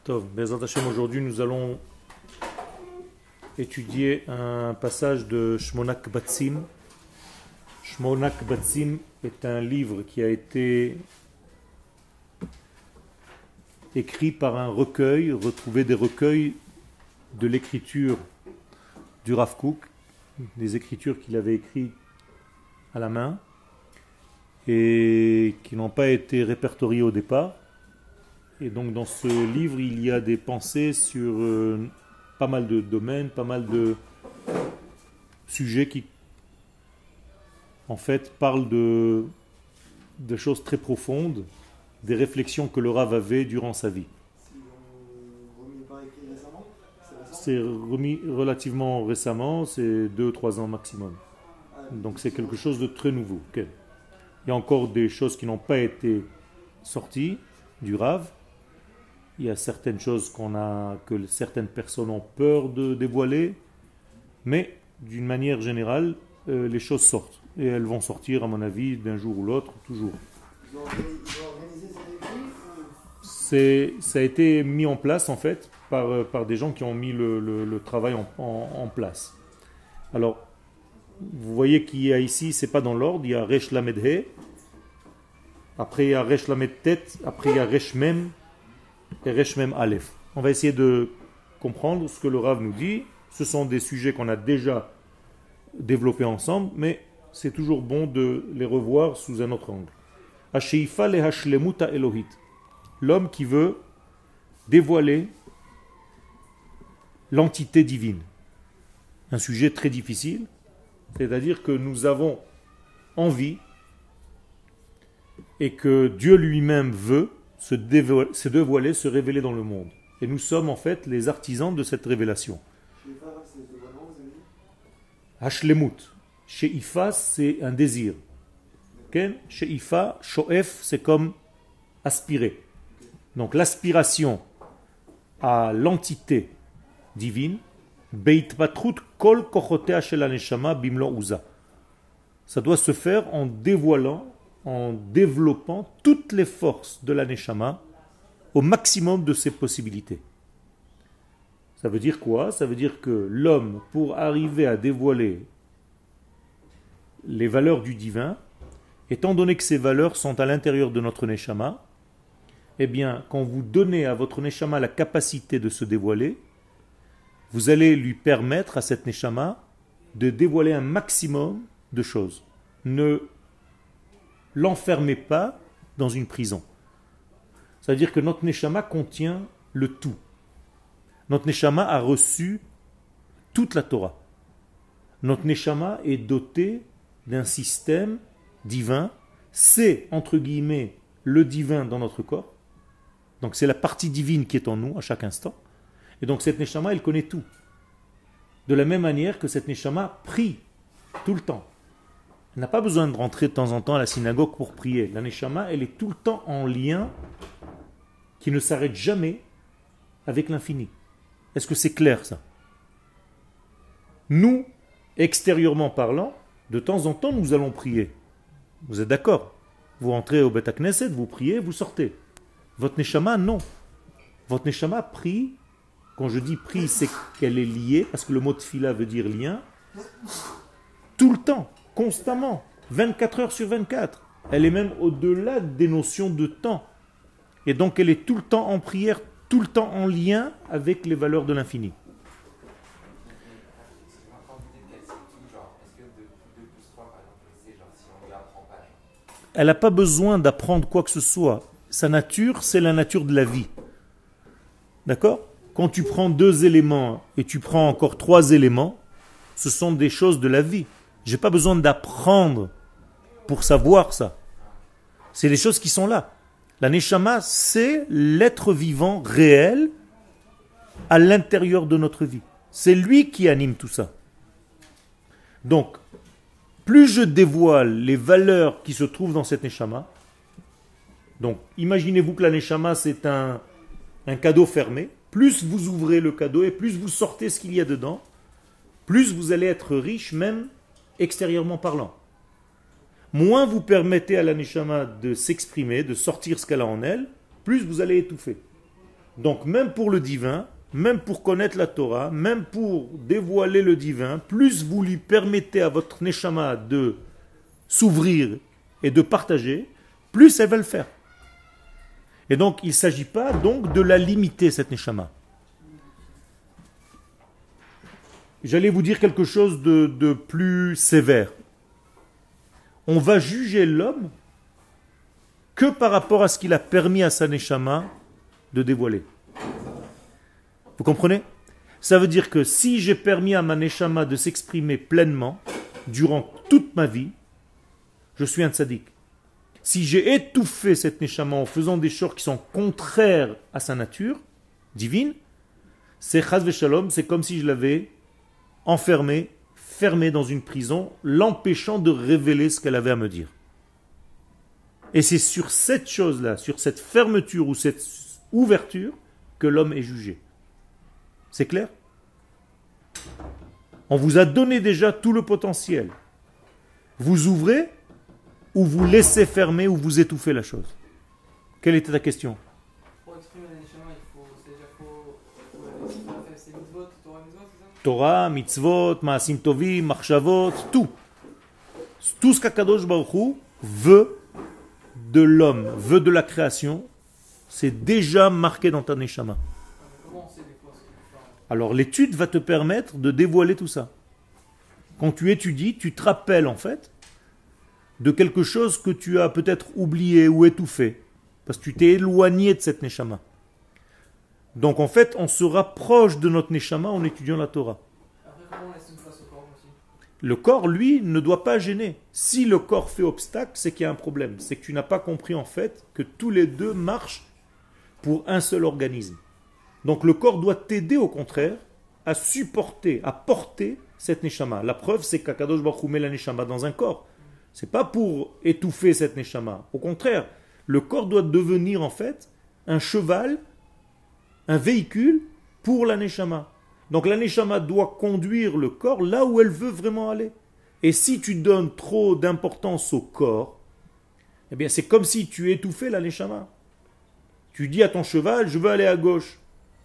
Tov, Bezrat Hashem, aujourd'hui nous allons étudier un passage de Shmonak Batsim. Shmonak Batsim est un livre qui a été écrit par un recueil, retrouvé des recueils de l'écriture du Rav Kook, des écritures qu'il avait écrites à la main et qui n'ont pas été répertoriées au départ. Et donc dans ce livre, il y a des pensées sur pas mal de domaines, pas mal de sujets qui en fait parlent de choses très profondes, des réflexions que le Rav avait durant sa vie. C'est remis relativement récemment, c'est 2-3 ans maximum. Donc c'est quelque chose de très nouveau. Okay. Il y a encore des choses qui n'ont pas été sorties du Rav. Il y a certaines choses que certaines personnes ont peur de dévoiler, mais d'une manière générale, les choses sortent. Et elles vont sortir, à mon avis, d'un jour ou l'autre, toujours. Ils ont organisé ces écrits Ça a été mis en place, en fait, par des gens qui ont mis le travail en place. Alors, vous voyez qu'il y a ici, c'est pas dans l'ordre, il y a Resh Lamed He, après il y a Resh Lamed Tet, après il y a Resh Mem, et Resh Mem Aleph. On va essayer de comprendre ce que le Rav nous dit. Ce sont des sujets qu'on a déjà développés ensemble, mais c'est toujours bon de les revoir sous un autre angle. Asheifa le hashlemuta Elohit. L'homme qui veut dévoiler l'entité divine. Un sujet très difficile, c'est-à-dire que nous avons envie et que Dieu lui-même veut se dévoiler, se révéler dans le monde. Et nous sommes en fait les artisans de cette révélation. Hashlemut. Sheifa, c'est un désir. Sheifa, shoef, c'est comme aspirer. Donc l'aspiration à l'entité divine, beitpatrut kol kochotea shel haneshama bimlo uza. Ça doit se faire en dévoilant, en développant toutes les forces de la Neshama au maximum de ses possibilités. Ça veut dire quoi? Ça veut dire que l'homme, pour arriver à dévoiler les valeurs du divin, étant donné que ces valeurs sont à l'intérieur de notre Neshama, eh bien, quand vous donnez à votre Neshama la capacité de se dévoiler, vous allez lui permettre à cette Neshama de dévoiler un maximum de choses. Ne l'enfermez pas dans une prison. C'est-à-dire que notre Neshama contient le tout. Notre Neshama a reçu toute la Torah. Notre Neshama est doté d'un système divin. C'est, entre guillemets, le divin dans notre corps. Donc c'est la partie divine qui est en nous à chaque instant. Et donc cette Neshama, elle connaît tout. De la même manière que cette Neshama prie tout le temps. Elle n'a pas besoin de rentrer de temps en temps à la synagogue pour prier. La Neshama, elle est tout le temps en lien qui ne s'arrête jamais avec l'infini. Est-ce que c'est clair ça? Nous, extérieurement parlant, de temps en temps, nous allons prier. Vous êtes d'accord? Vous rentrez au Bet HaKnesset, vous priez, vous sortez. Votre Neshama, non. Votre Neshama prie. Quand je dis prie, c'est qu'elle est liée, parce que le mot tfila veut dire lien. Tout le temps, constamment, 24 heures sur 24. Elle est même au-delà des notions de temps. Et donc elle est tout le temps en prière, tout le temps en lien avec les valeurs de l'infini. Elle n'a pas besoin d'apprendre quoi que ce soit. Sa nature, c'est la nature de la vie. D'accord? Quand tu prends 2 éléments et tu prends encore 3 éléments, ce sont des choses de la vie. Je n'ai pas besoin d'apprendre pour savoir ça. C'est des choses qui sont là. La Neshama, c'est l'être vivant réel à l'intérieur de notre vie. C'est lui qui anime tout ça. Donc, plus je dévoile les valeurs qui se trouvent dans cette Neshama, donc imaginez-vous que la Neshama c'est un cadeau fermé, plus vous ouvrez le cadeau et plus vous sortez ce qu'il y a dedans, plus vous allez être riche même extérieurement parlant. Moins vous permettez à la Neshama de s'exprimer, de sortir ce qu'elle a en elle, plus vous allez étouffer. Donc même pour le divin, même pour connaître la Torah, même pour dévoiler le divin, plus vous lui permettez à votre neshama de s'ouvrir et de partager, plus elle va le faire. Et donc il ne s'agit pas donc de la limiter, cette neshama. J'allais vous dire quelque chose de plus sévère. On va juger l'homme que par rapport à ce qu'il a permis à sa neshama de dévoiler. Vous comprenez? Ça veut dire que si j'ai permis à ma neshama de s'exprimer pleinement durant toute ma vie, je suis un tzaddik. Si j'ai étouffé cette neshama en faisant des choses qui sont contraires à sa nature divine, c'est chas v'shalom, c'est comme si je l'avais enfermée, fermée dans une prison, l'empêchant de révéler ce qu'elle avait à me dire. Et c'est sur cette chose-là, sur cette fermeture ou cette ouverture, que l'homme est jugé. C'est clair? On vous a donné déjà tout le potentiel. Vous ouvrez, ou vous laissez fermer, ou vous étouffez la chose. Quelle était ta question? Pour exprimer la neshama, c'est mitzvot, Torah, mitzvot, c'est ça? Torah, mitzvot, maasim tovim, marchavot, tout. Tout ce qu'Akadosh Baruch Hu veut de l'homme, veut de la création, c'est déjà marqué dans ta neshama. Comment on sait des fois ce qu'il faut faire? Alors l'étude va te permettre de dévoiler tout ça. Quand tu étudies, tu te rappelles en fait de quelque chose que tu as peut-être oublié ou étouffé, parce que tu t'es éloigné de cette neshama. Donc en fait, on se rapproche de notre neshama en étudiant la Torah. Après, comment on laisse une place au corps aussi? Le corps, lui, ne doit pas gêner. Si le corps fait obstacle, c'est qu'il y a un problème. C'est que tu n'as pas compris en fait que tous les deux marchent pour un seul organisme. Donc le corps doit t'aider au contraire à supporter, à porter cette neshama. La preuve, c'est qu'Akadosh Baruch Hu met la neshama dans un corps. C'est pas pour étouffer cette neshama. Au contraire, le corps doit devenir en fait un cheval, un véhicule pour la neshama. Donc la neshama doit conduire le corps là où elle veut vraiment aller. Et si tu donnes trop d'importance au corps, eh bien c'est comme si tu étouffais la neshama. Tu dis à ton cheval, je veux aller à gauche.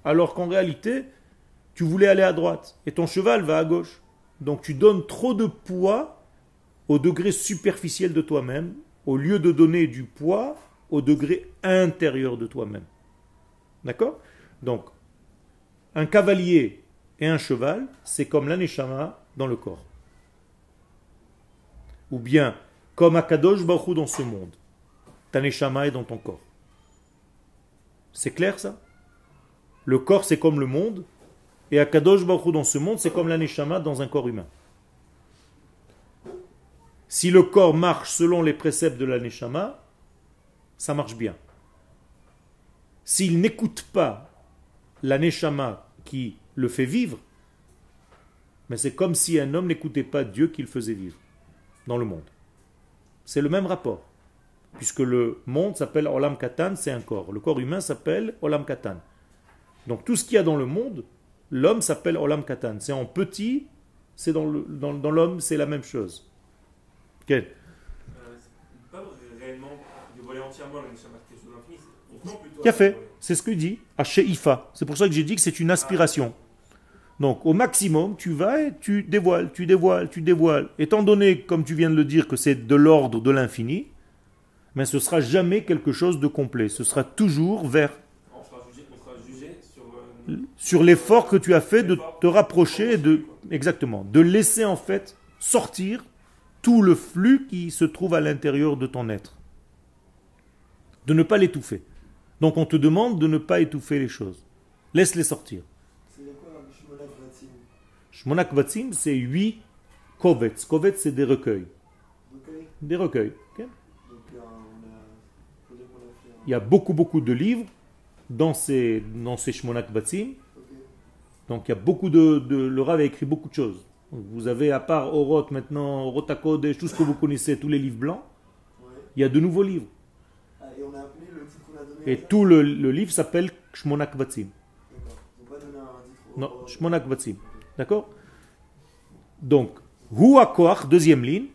Alors qu'en réalité, tu voulais aller à droite. Et ton cheval va à gauche. Donc tu donnes trop de poids au degré superficiel de toi-même, au lieu de donner du poids au degré intérieur de toi-même. D'accord? Donc, un cavalier et un cheval, c'est comme la neshama dans le corps. Ou bien, comme Akadosh Baruch Hu dans ce monde. Ta neshama est dans ton corps. C'est clair ça? Le corps c'est comme le monde, et Akadosh Baruch Hu dans ce monde, c'est comme la neshama dans un corps humain. Si le corps marche selon les préceptes de la neshama, ça marche bien. S'il n'écoute pas la neshama qui le fait vivre, mais c'est comme si un homme n'écoutait pas Dieu qui le faisait vivre dans le monde. C'est le même rapport, puisque le monde s'appelle Olam Katan, c'est un corps. Le corps humain s'appelle Olam Katan. Donc tout ce qu'il y a dans le monde, l'homme s'appelle Olam Katan. C'est en petit, c'est dans l'homme, c'est la même chose. Quel? Pas réellement dévoiler entièrement la neshama quelque chose d'infini. Qui a fait? C'est ce que dit Ifa. C'est pour ça que j'ai dit que c'est une aspiration. Donc au maximum, tu vas et tu dévoiles, tu dévoiles, tu dévoiles. Étant donné, comme tu viens de le dire, que c'est de l'ordre de l'infini, mais ce ne sera jamais quelque chose de complet. Ce sera toujours vers On sera jugé sur l'effort que tu as fait de te rapprocher, exactement, de laisser en fait sortir tout le flux qui se trouve à l'intérieur de ton être. De ne pas l'étouffer. Donc on te demande de ne pas étouffer les choses. Laisse-les sortir. C'est quoi Shmonak Vatzim? Shmonak Vatzim, c'est 8 kovetz. Kovetz, c'est des recueils. Recueil. Des recueils. Okay? Donc faut dire qu'on a fait Il y a beaucoup de livres dans ces Shmonak Vatzim. Ok. Donc il y a beaucoup le Rav a écrit beaucoup de choses. Vous avez, à part Orot maintenant, Orot HaKodesh, tout ce que vous connaissez, tous les livres blancs, Ouais. il y a de nouveaux livres. Ah, et on a appelé le titre qu'on a donné. Et à ça tout le livre s'appelle Shmonak Vatzim. D'accord. Ils n'ont pas donné un titre. Non, Shmonak Vatzim. D'accord? Donc, Hu HaKoach, deuxième ligne,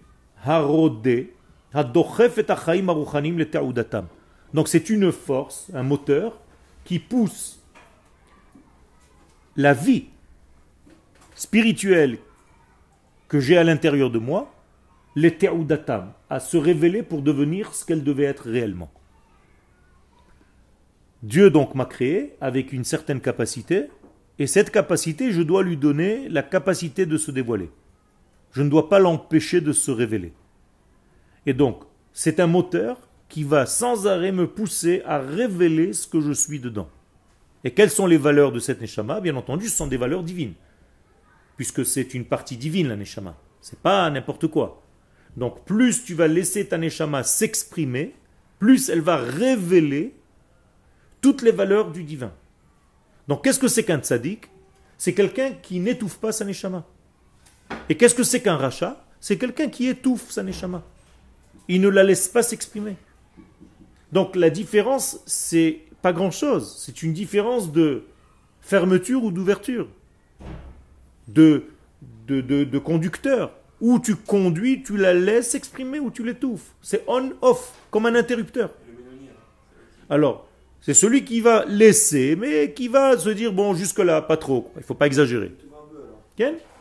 Harodé, Hadochef et Achaim Aruchanim le Te'udatam. Donc c'est une force, un moteur, qui pousse la vie spirituelle que j'ai à l'intérieur de moi, les te'udatam, à se révéler pour devenir ce qu'elle devait être réellement. Dieu donc m'a créé avec une certaine capacité, et cette capacité, je dois lui donner la capacité de se dévoiler. Je ne dois pas l'empêcher de se révéler. Et donc, c'est un moteur qui va sans arrêt me pousser à révéler ce que je suis dedans. Et quelles sont les valeurs de cette neshama? Bien entendu, ce sont des valeurs divines, puisque c'est une partie divine, la neshama. C'est pas n'importe quoi. Donc, plus tu vas laisser ta neshama s'exprimer, plus elle va révéler toutes les valeurs du divin. Donc, qu'est-ce que c'est qu'un tzaddik? C'est quelqu'un qui n'étouffe pas sa neshama. Et qu'est-ce que c'est qu'un rachat? C'est quelqu'un qui étouffe sa neshama. Il ne la laisse pas s'exprimer. Donc, la différence, c'est pas grand-chose. C'est une différence de fermeture ou d'ouverture, de conducteur. Ou tu conduis, tu la laisses s'exprimer, ou tu l'étouffes. C'est on-off, comme un interrupteur. Alors, c'est celui qui va laisser, mais qui va se dire, bon, jusque-là, pas trop. Il ne faut pas exagérer.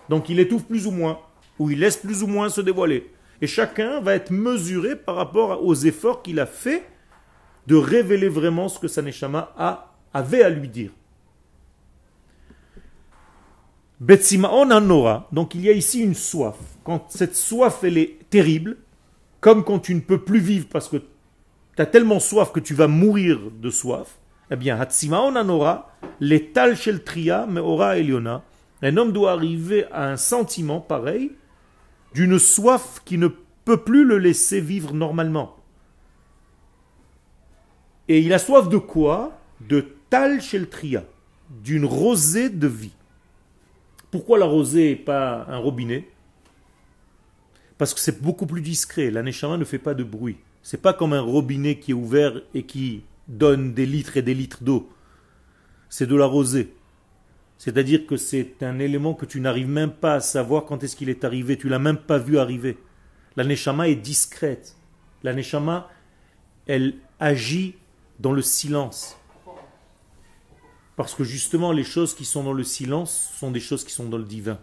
Donc, il étouffe plus ou moins, ou il laisse plus ou moins se dévoiler. Et chacun va être mesuré par rapport aux efforts qu'il a fait de révéler vraiment ce que sa neshama avait à lui dire. Betsimaon Hanora, donc il y a ici une soif. Quand cette soif, elle est terrible, comme quand tu ne peux plus vivre parce que tu as tellement soif que tu vas mourir de soif, eh bien, Hatsimaon Hanora, l'étal shel tria meora eliona, un homme doit arriver à un sentiment pareil d'une soif qui ne peut plus le laisser vivre normalement. Et il a soif de quoi? De tal shel tria, d'une rosée de vie. Pourquoi la rosée et pas un robinet? Parce que c'est beaucoup plus discret. La neshama ne fait pas de bruit. C'est pas comme un robinet qui est ouvert et qui donne des litres et des litres d'eau. C'est de la rosée. C'est-à-dire que c'est un élément que tu n'arrives même pas à savoir quand est-ce qu'il est arrivé. Tu l'as même pas vu arriver. La neshama est discrète. La neshama, elle agit dans le silence. Parce que justement, les choses qui sont dans le silence sont des choses qui sont dans le divin.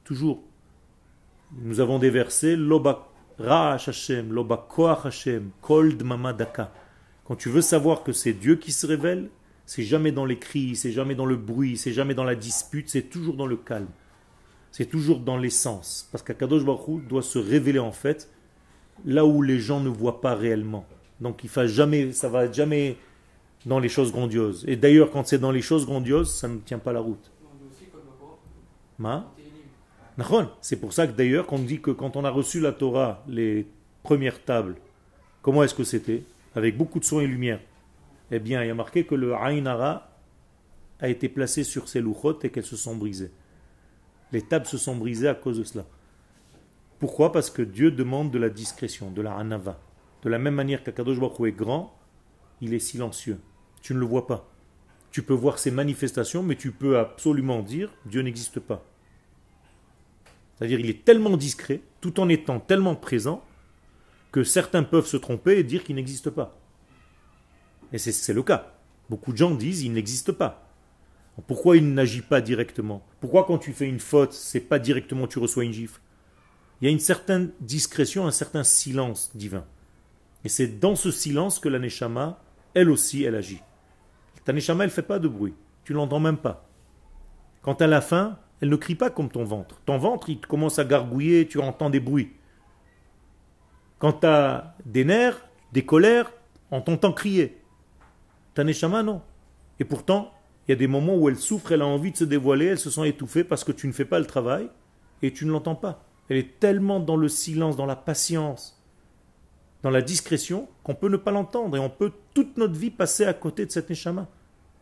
Toujours. Nous avons des versets, Loba Ra'ash Hashem, Loba Koach Hashem, Kol Dmama Daka. Quand tu veux savoir que c'est Dieu qui se révèle, c'est jamais dans les cris, c'est jamais dans le bruit, c'est jamais dans la dispute, c'est toujours dans le calme. C'est toujours dans l'essence. Parce qu'Akadosh Baruch Hu doit se révéler en fait là où les gens ne voient pas réellement. Donc ça va jamais dans les choses grandioses. Et d'ailleurs, quand c'est dans les choses grandioses, ça ne tient pas la route. C'est pour ça que d'ailleurs, qu'on dit que quand on a reçu la Torah, les premières tables, comment est-ce que c'était? Avec beaucoup de soin et lumière. Eh bien, il y a marqué que le Ain Hara a été placé sur ces louchot et qu'elles se sont brisées. Les tables se sont brisées à cause de cela. Pourquoi? Parce que Dieu demande de la discrétion, de la hanava. De la même manière qu'Akadosh Baruch Hu est grand, il est silencieux. Tu ne le vois pas. Tu peux voir ses manifestations, mais tu peux absolument dire Dieu n'existe pas. C'est-à-dire il est tellement discret, tout en étant tellement présent, que certains peuvent se tromper et dire qu'il n'existe pas. Et c'est le cas. Beaucoup de gens disent il n'existe pas. Pourquoi il n'agit pas directement? Pourquoi quand tu fais une faute, c'est pas directement tu reçois une gifle? Il y a une certaine discrétion, un certain silence divin. Et c'est dans ce silence que la neshama, elle aussi, elle agit. Ta neshama, elle ne fait pas de bruit. Tu ne l'entends même pas. Quand elle a faim, elle ne crie pas comme ton ventre. Ton ventre, il commence à gargouiller, tu entends des bruits. Quand tu as des nerfs, des colères, on t'entend crier. Ta neshama, non. Et pourtant, il y a des moments où elle souffre, elle a envie de se dévoiler, elle se sent étouffée parce que tu ne fais pas le travail et tu ne l'entends pas. Elle est tellement dans le silence, dans la patience, dans la discrétion, qu'on peut ne pas l'entendre et on peut toute notre vie passer à côté de cette neshama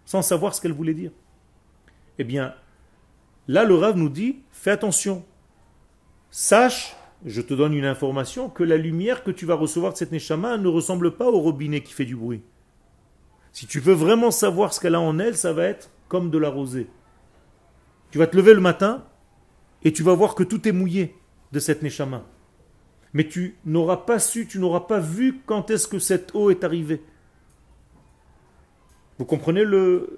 sans savoir ce qu'elle voulait dire. Eh bien, là le Rav nous dit, fais attention, sache, je te donne une information, que la lumière que tu vas recevoir de cette neshama ne ressemble pas au robinet qui fait du bruit. Si tu veux vraiment savoir ce qu'elle a en elle, ça va être comme de la rosée. Tu vas te lever le matin et tu vas voir que tout est mouillé de cette neshama. Mais tu n'auras pas su, tu n'auras pas vu quand est-ce que cette eau est arrivée. Vous comprenez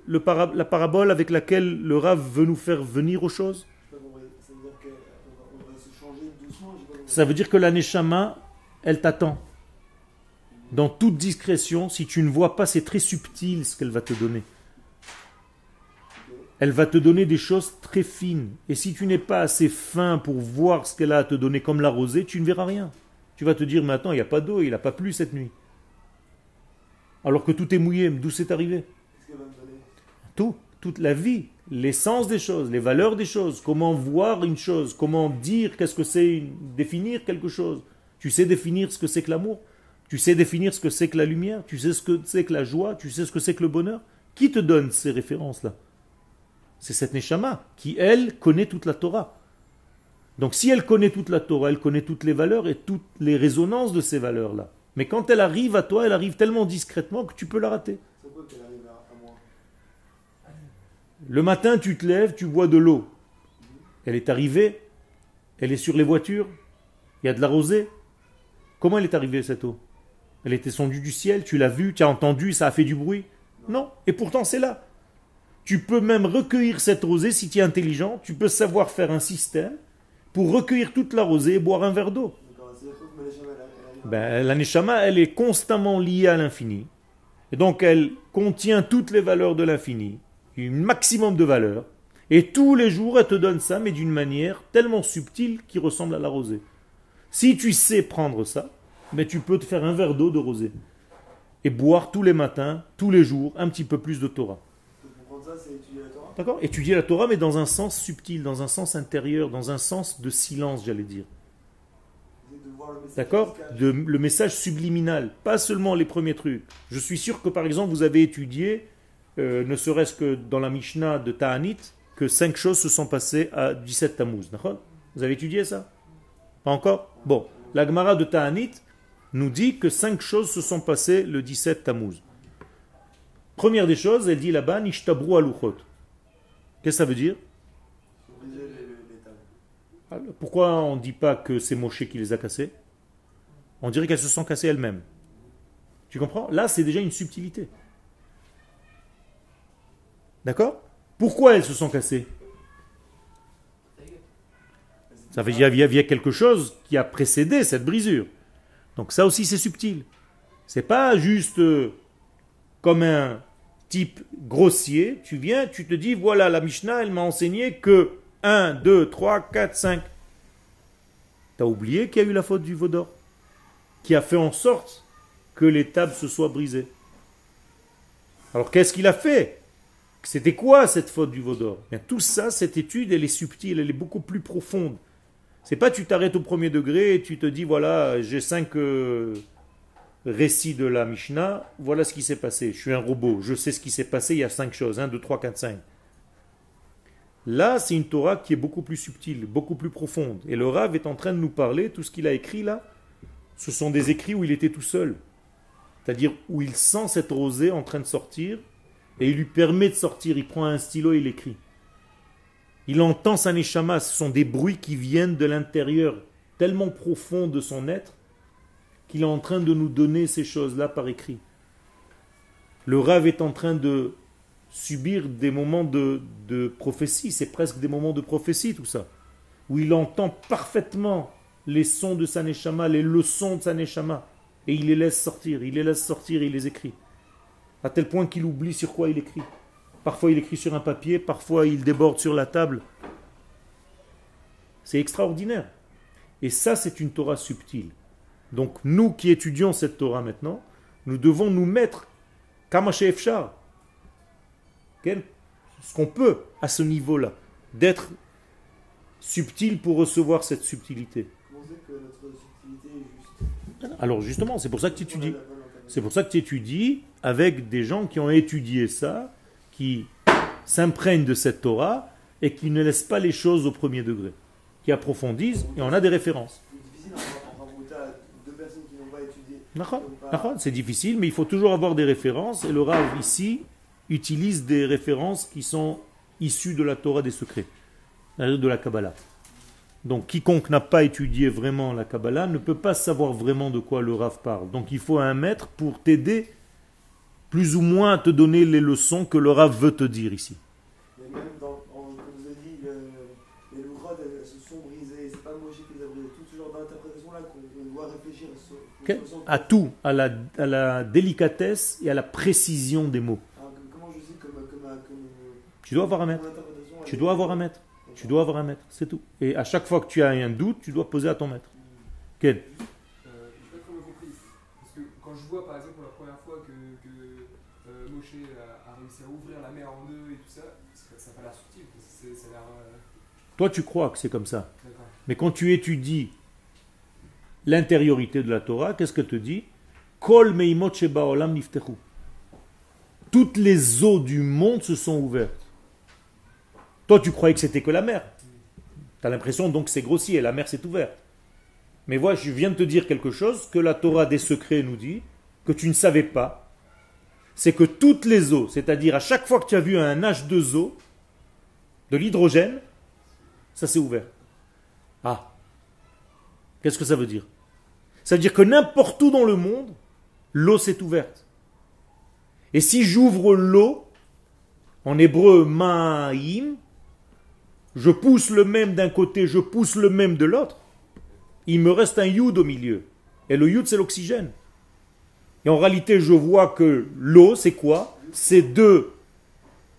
la parabole avec laquelle le Rav veut nous faire venir aux choses? J'ai pas compris. Ça veut dire qu'on va se changer doucement, j'ai pas compris. Ça veut dire que la Neshama, elle t'attend. Dans toute discrétion, si tu ne vois pas, c'est très subtil ce qu'elle va te donner. Elle va te donner des choses très fines. Et si tu n'es pas assez fin pour voir ce qu'elle a à te donner comme la rosée, tu ne verras rien. Tu vas te dire, mais attends, il n'y a pas d'eau, il n'a pas plu cette nuit. Alors que tout est mouillé, d'où c'est arrivé? Qu'est-ce qu'elle va me donner? Tout, toute la vie, l'essence des choses, les valeurs des choses, comment voir une chose, comment dire, qu'est-ce que c'est, définir quelque chose. Tu sais définir ce que c'est que l'amour, tu sais définir ce que c'est que la lumière, tu sais ce que c'est que la joie, tu sais ce que c'est que le bonheur. Qui te donne ces références-là? C'est cette Neshama qui, elle, connaît toute la Torah. Donc si elle connaît toute la Torah, elle connaît toutes les valeurs et toutes les résonances de ces valeurs-là. Mais quand elle arrive à toi, elle arrive tellement discrètement que tu peux la rater. C'est quoi qu'elle arrive à moi? Le matin, tu te lèves, tu bois de l'eau. Elle est arrivée, elle est sur les voitures, il y a de la rosée. Comment elle est arrivée cette eau? Elle était descendue du ciel, tu l'as vue, tu as entendu, ça a fait du bruit? Non, et pourtant c'est là. Tu peux même recueillir cette rosée si tu es intelligent, tu peux savoir faire un système pour recueillir toute la rosée et boire un verre d'eau. D'accord, c'est quoi que ma Neshama, elle arrive? La Neshama, elle est constamment liée à l'infini. Et donc elle contient toutes les valeurs de l'infini, un maximum de valeurs. Et tous les jours, elle te donne ça, mais d'une manière tellement subtile qui ressemble à la rosée. Si tu sais prendre ça, mais tu peux te faire un verre d'eau de rosée. Et boire tous les matins, tous les jours, un petit peu plus de Torah. Pour comprendre ça, c'est étudier la Torah? D'accord? Étudier la Torah, mais dans un sens subtil, dans un sens intérieur, dans un sens de silence, j'allais dire. Essayer de voir le message D'accord? qui se cache. Le message subliminal, pas seulement les premiers trucs. Je suis sûr que par exemple, vous avez étudié, ne serait-ce que dans la Mishnah de Ta'anit, que 5 choses se sont passées à 17 Tammuz. D'accord? Vous avez étudié ça? Pas encore? Bon, la Gemara de Ta'anit nous dit que 5 choses se sont passées le 17 Tammuz. Première des choses, elle dit là-bas, Nishtabru aluchot. Qu'est-ce que ça veut dire? Briser les tables. Pourquoi on ne dit pas que c'est Moshe qui les a cassées? On dirait qu'elles se sont cassées elles-mêmes. Tu comprends? Là, c'est déjà une subtilité. D'accord? Pourquoi elles se sont cassées? Ça veut dire qu'il y a quelque chose qui a précédé cette brisure. Donc ça aussi, c'est subtil. C'est pas juste comme un type grossier. Tu viens, tu te dis, voilà, la Mishnah, elle m'a enseigné que 1, 2, 3, 4, 5. Tu as oublié qu'il y a eu la faute du veau d'or, qui a fait en sorte que les tables se soient brisées. Alors qu'est-ce qu'il a fait? C'était quoi cette faute du veau d'or? Bien, tout ça, cette étude, elle est subtile, elle est beaucoup plus profonde. C'est pas tu t'arrêtes au premier degré et tu te dis, voilà, j'ai 5 récits de la Mishnah, voilà ce qui s'est passé. Je suis un robot, je sais ce qui s'est passé, il y a 5 choses, 1, 2, 3, 4, 5. Là, c'est une Torah qui est beaucoup plus subtile, beaucoup plus profonde. Et le Rav est en train de nous parler, tout ce qu'il a écrit là, ce sont des écrits où il était tout seul. C'est-à-dire où il sent cette rosée en train de sortir, et il lui permet de sortir, il prend un stylo et il écrit. Il entend sa neshama, ce sont des bruits qui viennent de l'intérieur, tellement profond de son être, qu'il est en train de nous donner ces choses-là par écrit. Le Rav est en train de subir des moments de prophétie, c'est presque des moments de prophétie tout ça, où il entend parfaitement les sons de sa neshama, les leçons de sa neshama, et il les laisse sortir, et il les écrit. À tel point qu'il oublie sur quoi il écrit. Parfois il écrit sur un papier, parfois il déborde sur la table. C'est extraordinaire. Et ça, c'est une Torah subtile. Donc nous qui étudions cette Torah maintenant, nous devons nous mettre kama she'efshar, ce qu'on peut à ce niveau-là, d'être subtil pour recevoir cette subtilité. Comment c'est que notre subtilité est juste? Alors justement, c'est pour ça que tu étudies. C'est pour ça que tu étudies avec des gens qui ont étudié ça, qui s'imprègnent de cette Torah et qui ne laissent pas les choses au premier degré, qui approfondissent, et on a des références. C'est difficile en rajouter à deux personnes qui n'ont pas étudié. C'est difficile, mais il faut toujours avoir des références, et le Rav ici utilise des références qui sont issues de la Torah des secrets, de la Kabbalah. Donc quiconque n'a pas étudié vraiment la Kabbalah ne peut pas savoir vraiment de quoi le Rav parle. Donc il faut un maître pour t'aider plus ou moins à te donner les leçons que le Rav veut te dire ici. Mais même comme vous avez dit, les louchot, elles se sont brisées, c'est pas Moshe qui les a brisées. Tout ce genre d'interprétation-là qu'on doit réfléchir. Ok. À tout, à la délicatesse et à la précision des mots. Alors, comment je dis comme Tu dois avoir un maître. interprétation, Tu dois avoir un maître. Tu dois avoir un maître, c'est tout. Et à chaque fois que tu as un doute, tu dois poser à ton maître. Quel? Je n'ai pas trop compris. Parce que quand je vois par exemple pour la première fois que Moshe a réussi à ouvrir la mer en deux et tout ça, ça n'a pas l'air subtil. Ça a l'air. Toi, tu crois que c'est comme ça. D'accord. Mais quand tu étudies l'intériorité de la Torah, qu'est-ce qu'elle te dit? Kol meimot shebaolam niftechu. Toutes les eaux du monde se sont ouvertes. Toi, tu croyais que c'était que la mer. Tu as l'impression donc que c'est grossier, la mer s'est ouverte. Mais voilà, je viens de te dire quelque chose que la Torah des secrets nous dit, que tu ne savais pas. C'est que toutes les eaux, c'est-à-dire à chaque fois que tu as vu un H2O, de l'hydrogène, ça s'est ouvert. Ah, qu'est-ce que ça veut dire? Ça veut dire que n'importe où dans le monde, l'eau s'est ouverte. Et si j'ouvre l'eau, en hébreu ma'im, je pousse le même d'un côté, je pousse le même de l'autre, il me reste un yud au milieu. Et le yud, c'est l'oxygène. Et en réalité, je vois que l'eau, c'est quoi? C'est deux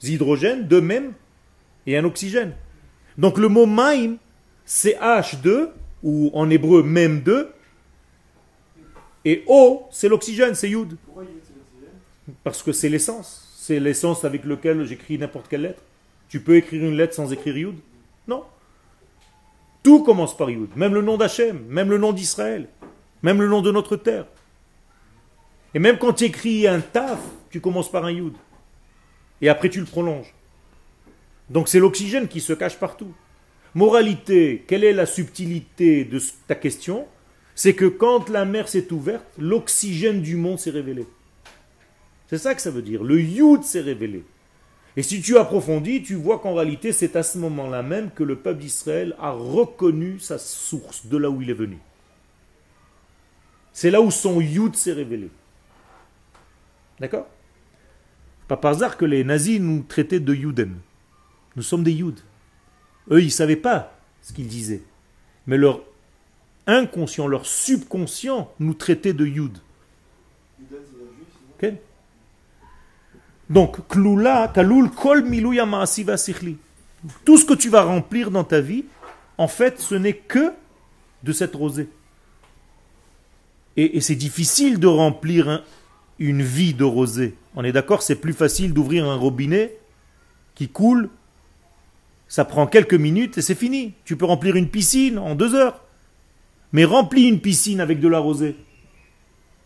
hydrogènes, deux mêmes, et un oxygène. Donc le mot ma'im, c'est H2, ou en hébreu même 2, et O, c'est l'oxygène, c'est yud. Pourquoi il y a c'est l'oxygène? Parce que c'est l'essence. C'est l'essence avec laquelle j'écris n'importe quelle lettre. Tu peux écrire une lettre sans écrire Yud? Non. Tout commence par Yud. Même le nom d'Hachem, même le nom d'Israël, même le nom de notre terre. Et même quand tu écris un taf, tu commences par un Yud. Et après tu le prolonges. Donc c'est l'oxygène qui se cache partout. Moralité, quelle est la subtilité de ta question? C'est que quand la mer s'est ouverte, l'oxygène du monde s'est révélé. C'est ça que ça veut dire. Le Yud s'est révélé. Et si tu approfondis, tu vois qu'en réalité, c'est à ce moment-là même que le peuple d'Israël a reconnu sa source, de là où il est venu. C'est là où son Yud s'est révélé. D'accord? Pas par hasard que les nazis nous traitaient de Yuden. Nous sommes des Yud. Eux, ils ne savaient pas ce qu'ils disaient. Mais leur inconscient, leur subconscient nous traitait de Yud. Ok? Donc, kloula, kaloul, kol milouya ma'asiva sichli. Tout ce que tu vas remplir dans ta vie, en fait, ce n'est que de cette rosée. Et c'est difficile de remplir une vie de rosée. On est d'accord, c'est plus facile d'ouvrir un robinet qui coule. Ça prend quelques minutes et c'est fini. Tu peux remplir une piscine en 2 heures. Mais remplis une piscine avec de la rosée.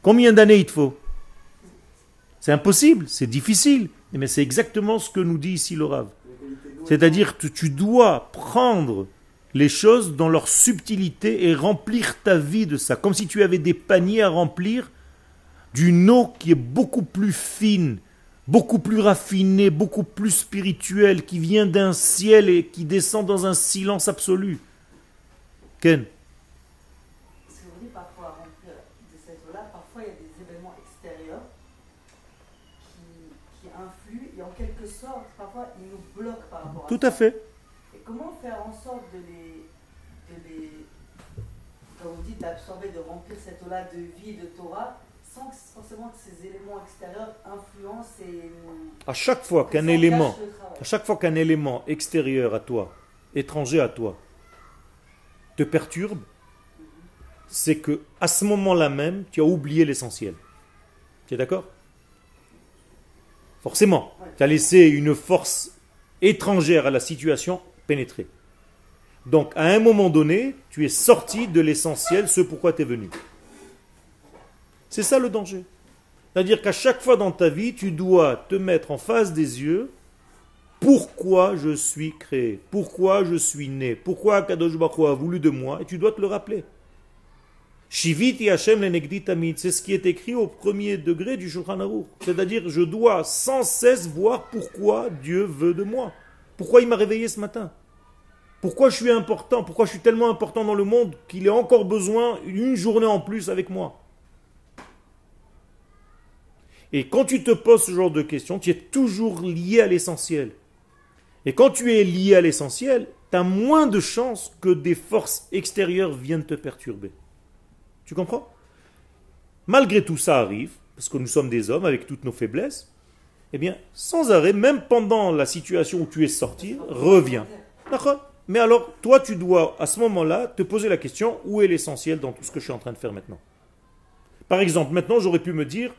Combien d'années il te faut? C'est impossible, c'est difficile. Mais c'est exactement ce que nous dit ici le Rav. C'est-à-dire que tu dois prendre les choses dans leur subtilité et remplir ta vie de ça. Comme si tu avais des paniers à remplir d'une eau qui est beaucoup plus fine, beaucoup plus raffinée, beaucoup plus spirituelle, qui vient d'un ciel et qui descend dans un silence absolu. Ken? Ce que vous dites parfois à remplir de cette eau-là, parfois il y a des événements extérieurs qui influent et en quelque sorte, parfois ils nous bloquent par rapport à Tout ça. à fait. Et comment faire en sorte de les comme vous dites, d'absorber, de remplir cette eau-là de vie, de Torah, sans que forcément que ces éléments extérieurs influencent et À chaque fois que qu'un ça élément, gâche le travail. à chaque fois qu'un élément extérieur à toi, étranger à toi, te perturbe, c'est que à ce moment-là même, tu as oublié l'essentiel. Tu es d'accord? Forcément, tu as laissé une force étrangère à la situation pénétrer. Donc, à un moment donné, tu es sorti de l'essentiel, ce pourquoi tu es venu. C'est ça le danger. C'est-à-dire qu'à chaque fois dans ta vie, tu dois te mettre en face des yeux pourquoi je suis créé, pourquoi je suis né, pourquoi Kadosh Baruch Hu a voulu de moi, et tu dois te le rappeler. Shiviti Hashem lenegdi tamid, c'est ce qui est écrit au premier degré du Shulchan Aruch. C'est-à-dire, je dois sans cesse voir pourquoi Dieu veut de moi. Pourquoi il m'a réveillé ce matin. Pourquoi je suis important, pourquoi je suis tellement important dans le monde qu'il ait encore besoin d'une journée en plus avec moi. Et quand tu te poses ce genre de questions, tu es toujours lié à l'essentiel. Et quand tu es lié à l'essentiel, tu as moins de chances que des forces extérieures viennent te perturber. Tu comprends? Malgré tout, ça arrive, parce que nous sommes des hommes avec toutes nos faiblesses. Eh bien, sans arrêt, même pendant la situation où tu es sorti, reviens. D'accord? Mais alors, toi, tu dois, à ce moment-là, te poser la question, où est l'essentiel dans tout ce que je suis en train de faire maintenant? Par exemple, maintenant, j'aurais pu me dire,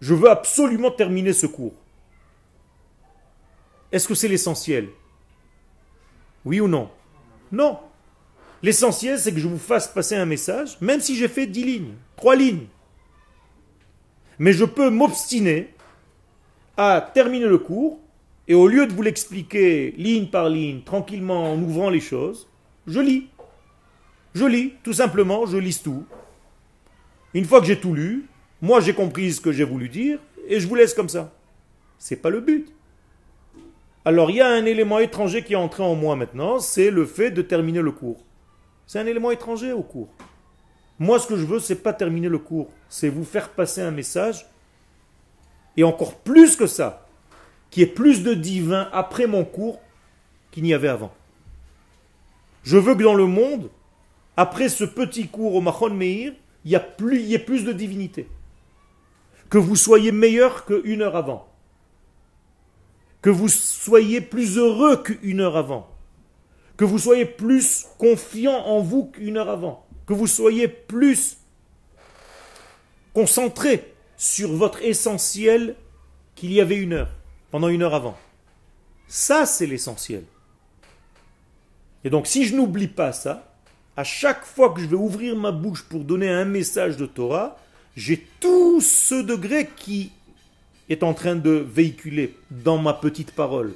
je veux absolument terminer ce cours. Est-ce que c'est l'essentiel? Oui ou non? Non. L'essentiel, c'est que je vous fasse passer un message, même si j'ai fait 10 lignes, 3 lignes. Mais je peux m'obstiner à terminer le cours, et au lieu de vous l'expliquer ligne par ligne, tranquillement, en ouvrant les choses, je lis. Je lis, tout simplement, je lis tout. Une fois que j'ai tout lu, moi j'ai compris ce que j'ai voulu dire, et je vous laisse comme ça. C'est pas le but. Alors il y a un élément étranger qui est entré en moi maintenant, c'est le fait de terminer le cours. C'est un élément étranger au cours. Moi ce que je veux, c'est pas terminer le cours, c'est vous faire passer un message, et encore plus que ça, qu'il y ait plus de divin après mon cours qu'il n'y avait avant. Je veux que dans le monde, après ce petit cours au Machon Meir, il y ait plus de divinité. Que vous soyez meilleur qu'une heure avant. Que vous soyez plus heureux qu'une heure avant. Que vous soyez plus confiant en vous qu'une heure avant. Que vous soyez plus concentré sur votre essentiel qu'il y avait une heure, pendant une heure avant. Ça, c'est l'essentiel. Et donc, si je n'oublie pas ça, à chaque fois que je vais ouvrir ma bouche pour donner un message de Torah, j'ai tout ce degré qui est en train de véhiculer dans ma petite parole.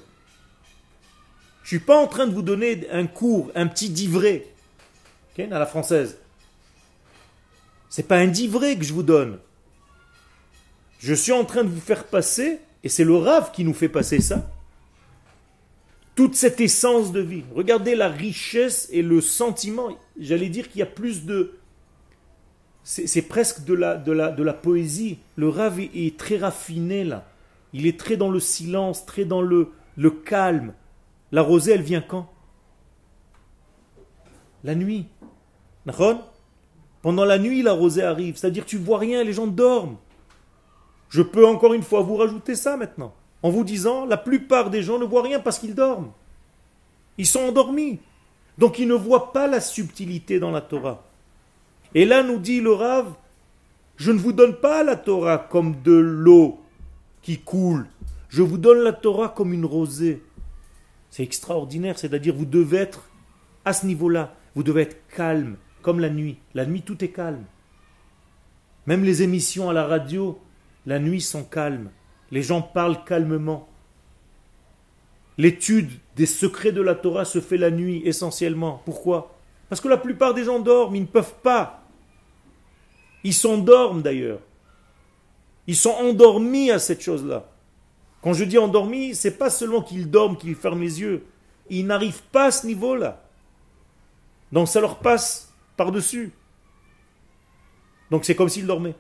Je ne suis pas en train de vous donner un cours, un petit divrei, à la française. Ce n'est pas un divrei que je vous donne. Je suis en train de vous faire passer, et c'est le Rav qui nous fait passer ça, toute cette essence de vie. Regardez la richesse et le sentiment. J'allais dire qu'il y a plus de... C'est presque de la poésie. Le Rav est très raffiné là. Il est très dans le silence, très dans le calme. La rosée, elle vient quand? La nuit. Pendant la nuit, la rosée arrive. C'est-à-dire tu vois rien, les gens dorment. Je peux encore une fois vous rajouter ça maintenant. En vous disant, la plupart des gens ne voient rien parce qu'ils dorment. Ils sont endormis. Donc ils ne voient pas la subtilité dans la Torah. Et là nous dit le Rav, je ne vous donne pas la Torah comme de l'eau qui coule. Je vous donne la Torah comme une rosée. C'est extraordinaire, c'est-à-dire vous devez être à ce niveau-là. Vous devez être calme, comme la nuit. La nuit, tout est calme. Même les émissions à la radio, la nuit sont calmes. Les gens parlent calmement. L'étude des secrets de la Torah se fait la nuit essentiellement. Pourquoi? Parce que la plupart des gens dorment, ils ne peuvent pas. Ils s'endorment d'ailleurs. Ils sont endormis à cette chose-là. Quand je dis endormis, c'est pas seulement qu'ils dorment, qu'ils ferment les yeux. Ils n'arrivent pas à ce niveau-là. Donc ça leur passe par-dessus. Donc c'est comme s'ils dormaient.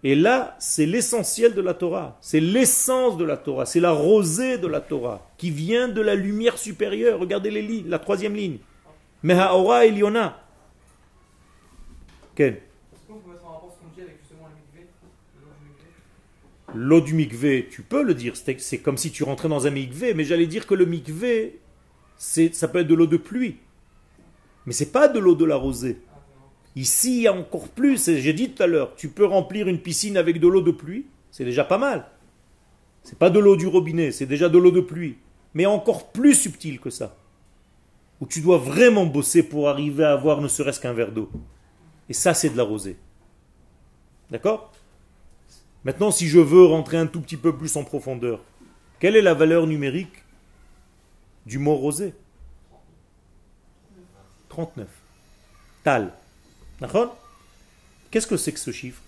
Et là, c'est l'essentiel de la Torah. C'est l'essence de la Torah. C'est la rosée de la Torah qui vient de la lumière supérieure. Regardez les lignes, la troisième ligne. Mehaora Eliona. Ken. Est-ce qu'on peut mettre en rapport ce qu'on dit avec justement le mikvé, L'eau du mikvé, tu peux le dire. C'est comme si tu rentrais dans un mikvé. Mais j'allais dire que le mikvé, ça peut être de l'eau de pluie. Mais c'est pas de l'eau de la rosée. Ici, il y a encore plus. J'ai dit tout à l'heure, tu peux remplir une piscine avec de l'eau de pluie. C'est déjà pas mal. C'est pas de l'eau du robinet, c'est déjà de l'eau de pluie. Mais encore plus subtil que ça. Où tu dois vraiment bosser pour arriver à avoir ne serait-ce qu'un verre d'eau. Et ça, c'est de la rosée. D'accord? Maintenant, si je veux rentrer un tout petit peu plus en profondeur, quelle est la valeur numérique du mot rosée? 39. Tal. D'accord? Qu'est-ce que c'est que ce chiffre?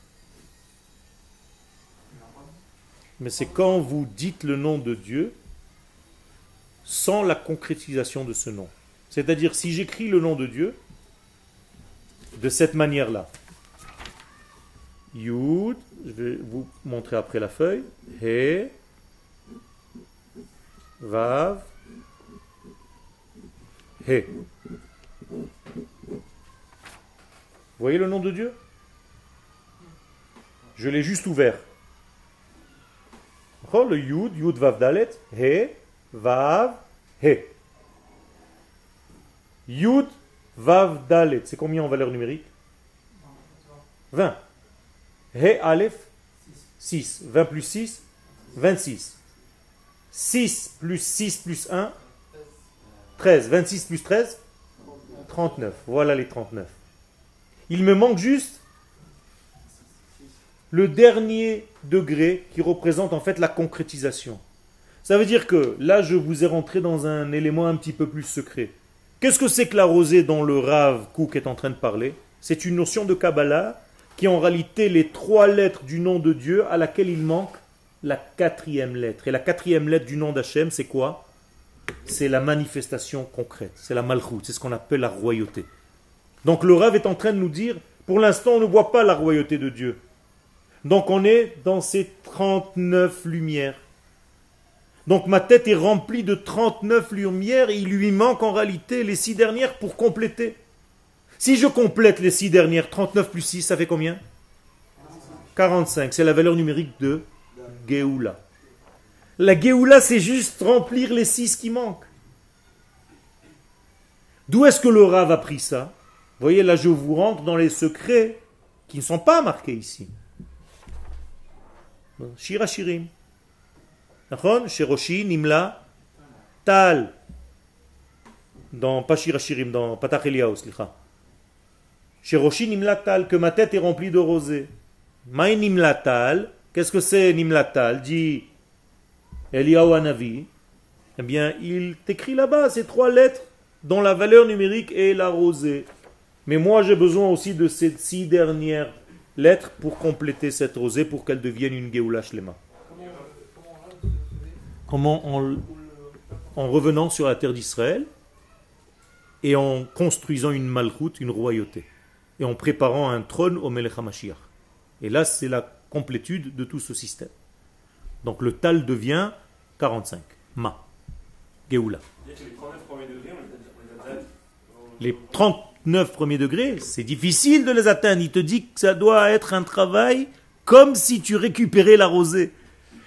Mais c'est quand vous dites le nom de Dieu sans la concrétisation de ce nom. C'est-à-dire, si j'écris le nom de Dieu de cette manière-là, Yud, je vais vous montrer après la feuille. He, Vav, He. Vous voyez le nom de Dieu? Je l'ai juste ouvert. Le Yud, Yud Vav Dalet, He, Vav, He. Yud, Vav Dalet. C'est combien en valeur numérique? 20. He, Aleph, 6. 20 plus 6, 26. 6 plus 6 plus 1, 13. 26 plus 13, 39. Voilà les 39. Il me manque juste le dernier degré qui représente en fait la concrétisation. Ça veut dire que là, je vous ai rentré dans un élément un petit peu plus secret. Qu'est-ce que c'est que la rosée dont le Rav Kook est en train de parler? C'est une notion de Kabbalah qui est en réalité les 3 lettres du nom de Dieu à laquelle il manque la 4e lettre. Et la 4e lettre du nom d'Hachem, c'est quoi? C'est la manifestation concrète, c'est la Malchut, c'est ce qu'on appelle la royauté. Donc le Rav est en train de nous dire, pour l'instant on ne voit pas la royauté de Dieu. Donc on est dans ces 39 lumières. Donc ma tête est remplie de 39 lumières et il lui manque en réalité les 6 dernières pour compléter. Si je complète les 6 dernières, 39 plus 6, ça fait combien? 45. C'est la valeur numérique de Géoula. La Géoula, c'est juste remplir les 6 qui manquent. D'où est-ce que le Rav a pris ça? Vous voyez, là je vous rentre dans les secrets qui ne sont pas marqués ici. Shira Shirim. Sheroshi, Nimla, Tal. Pas Shira Shirim, dans Patach Eliyahu, slicha. Sheroshi, Nimla, Tal, que ma tête est remplie de rosée. Maï Nimla, Tal. Qu'est-ce que c'est Nimla, Tal? Dit Eliyahu Hanavi. Eh bien, il t'écrit là-bas ces 3 lettres dont la valeur numérique est la rosée. Mais moi, j'ai besoin aussi de ces 6 dernières lettres pour compléter cette rosée, pour qu'elle devienne une Géoula Shlema. Comment en revenant sur la terre d'Israël et en construisant une malchoute, une royauté, et en préparant un trône au Melech HaMashiach. Et là, c'est la complétude de tout ce système. Donc le Tal devient 45. Ma. Géoula. Les 39 premiers degrés, c'est difficile de les atteindre. Il te dit que ça doit être un travail comme si tu récupérais la rosée.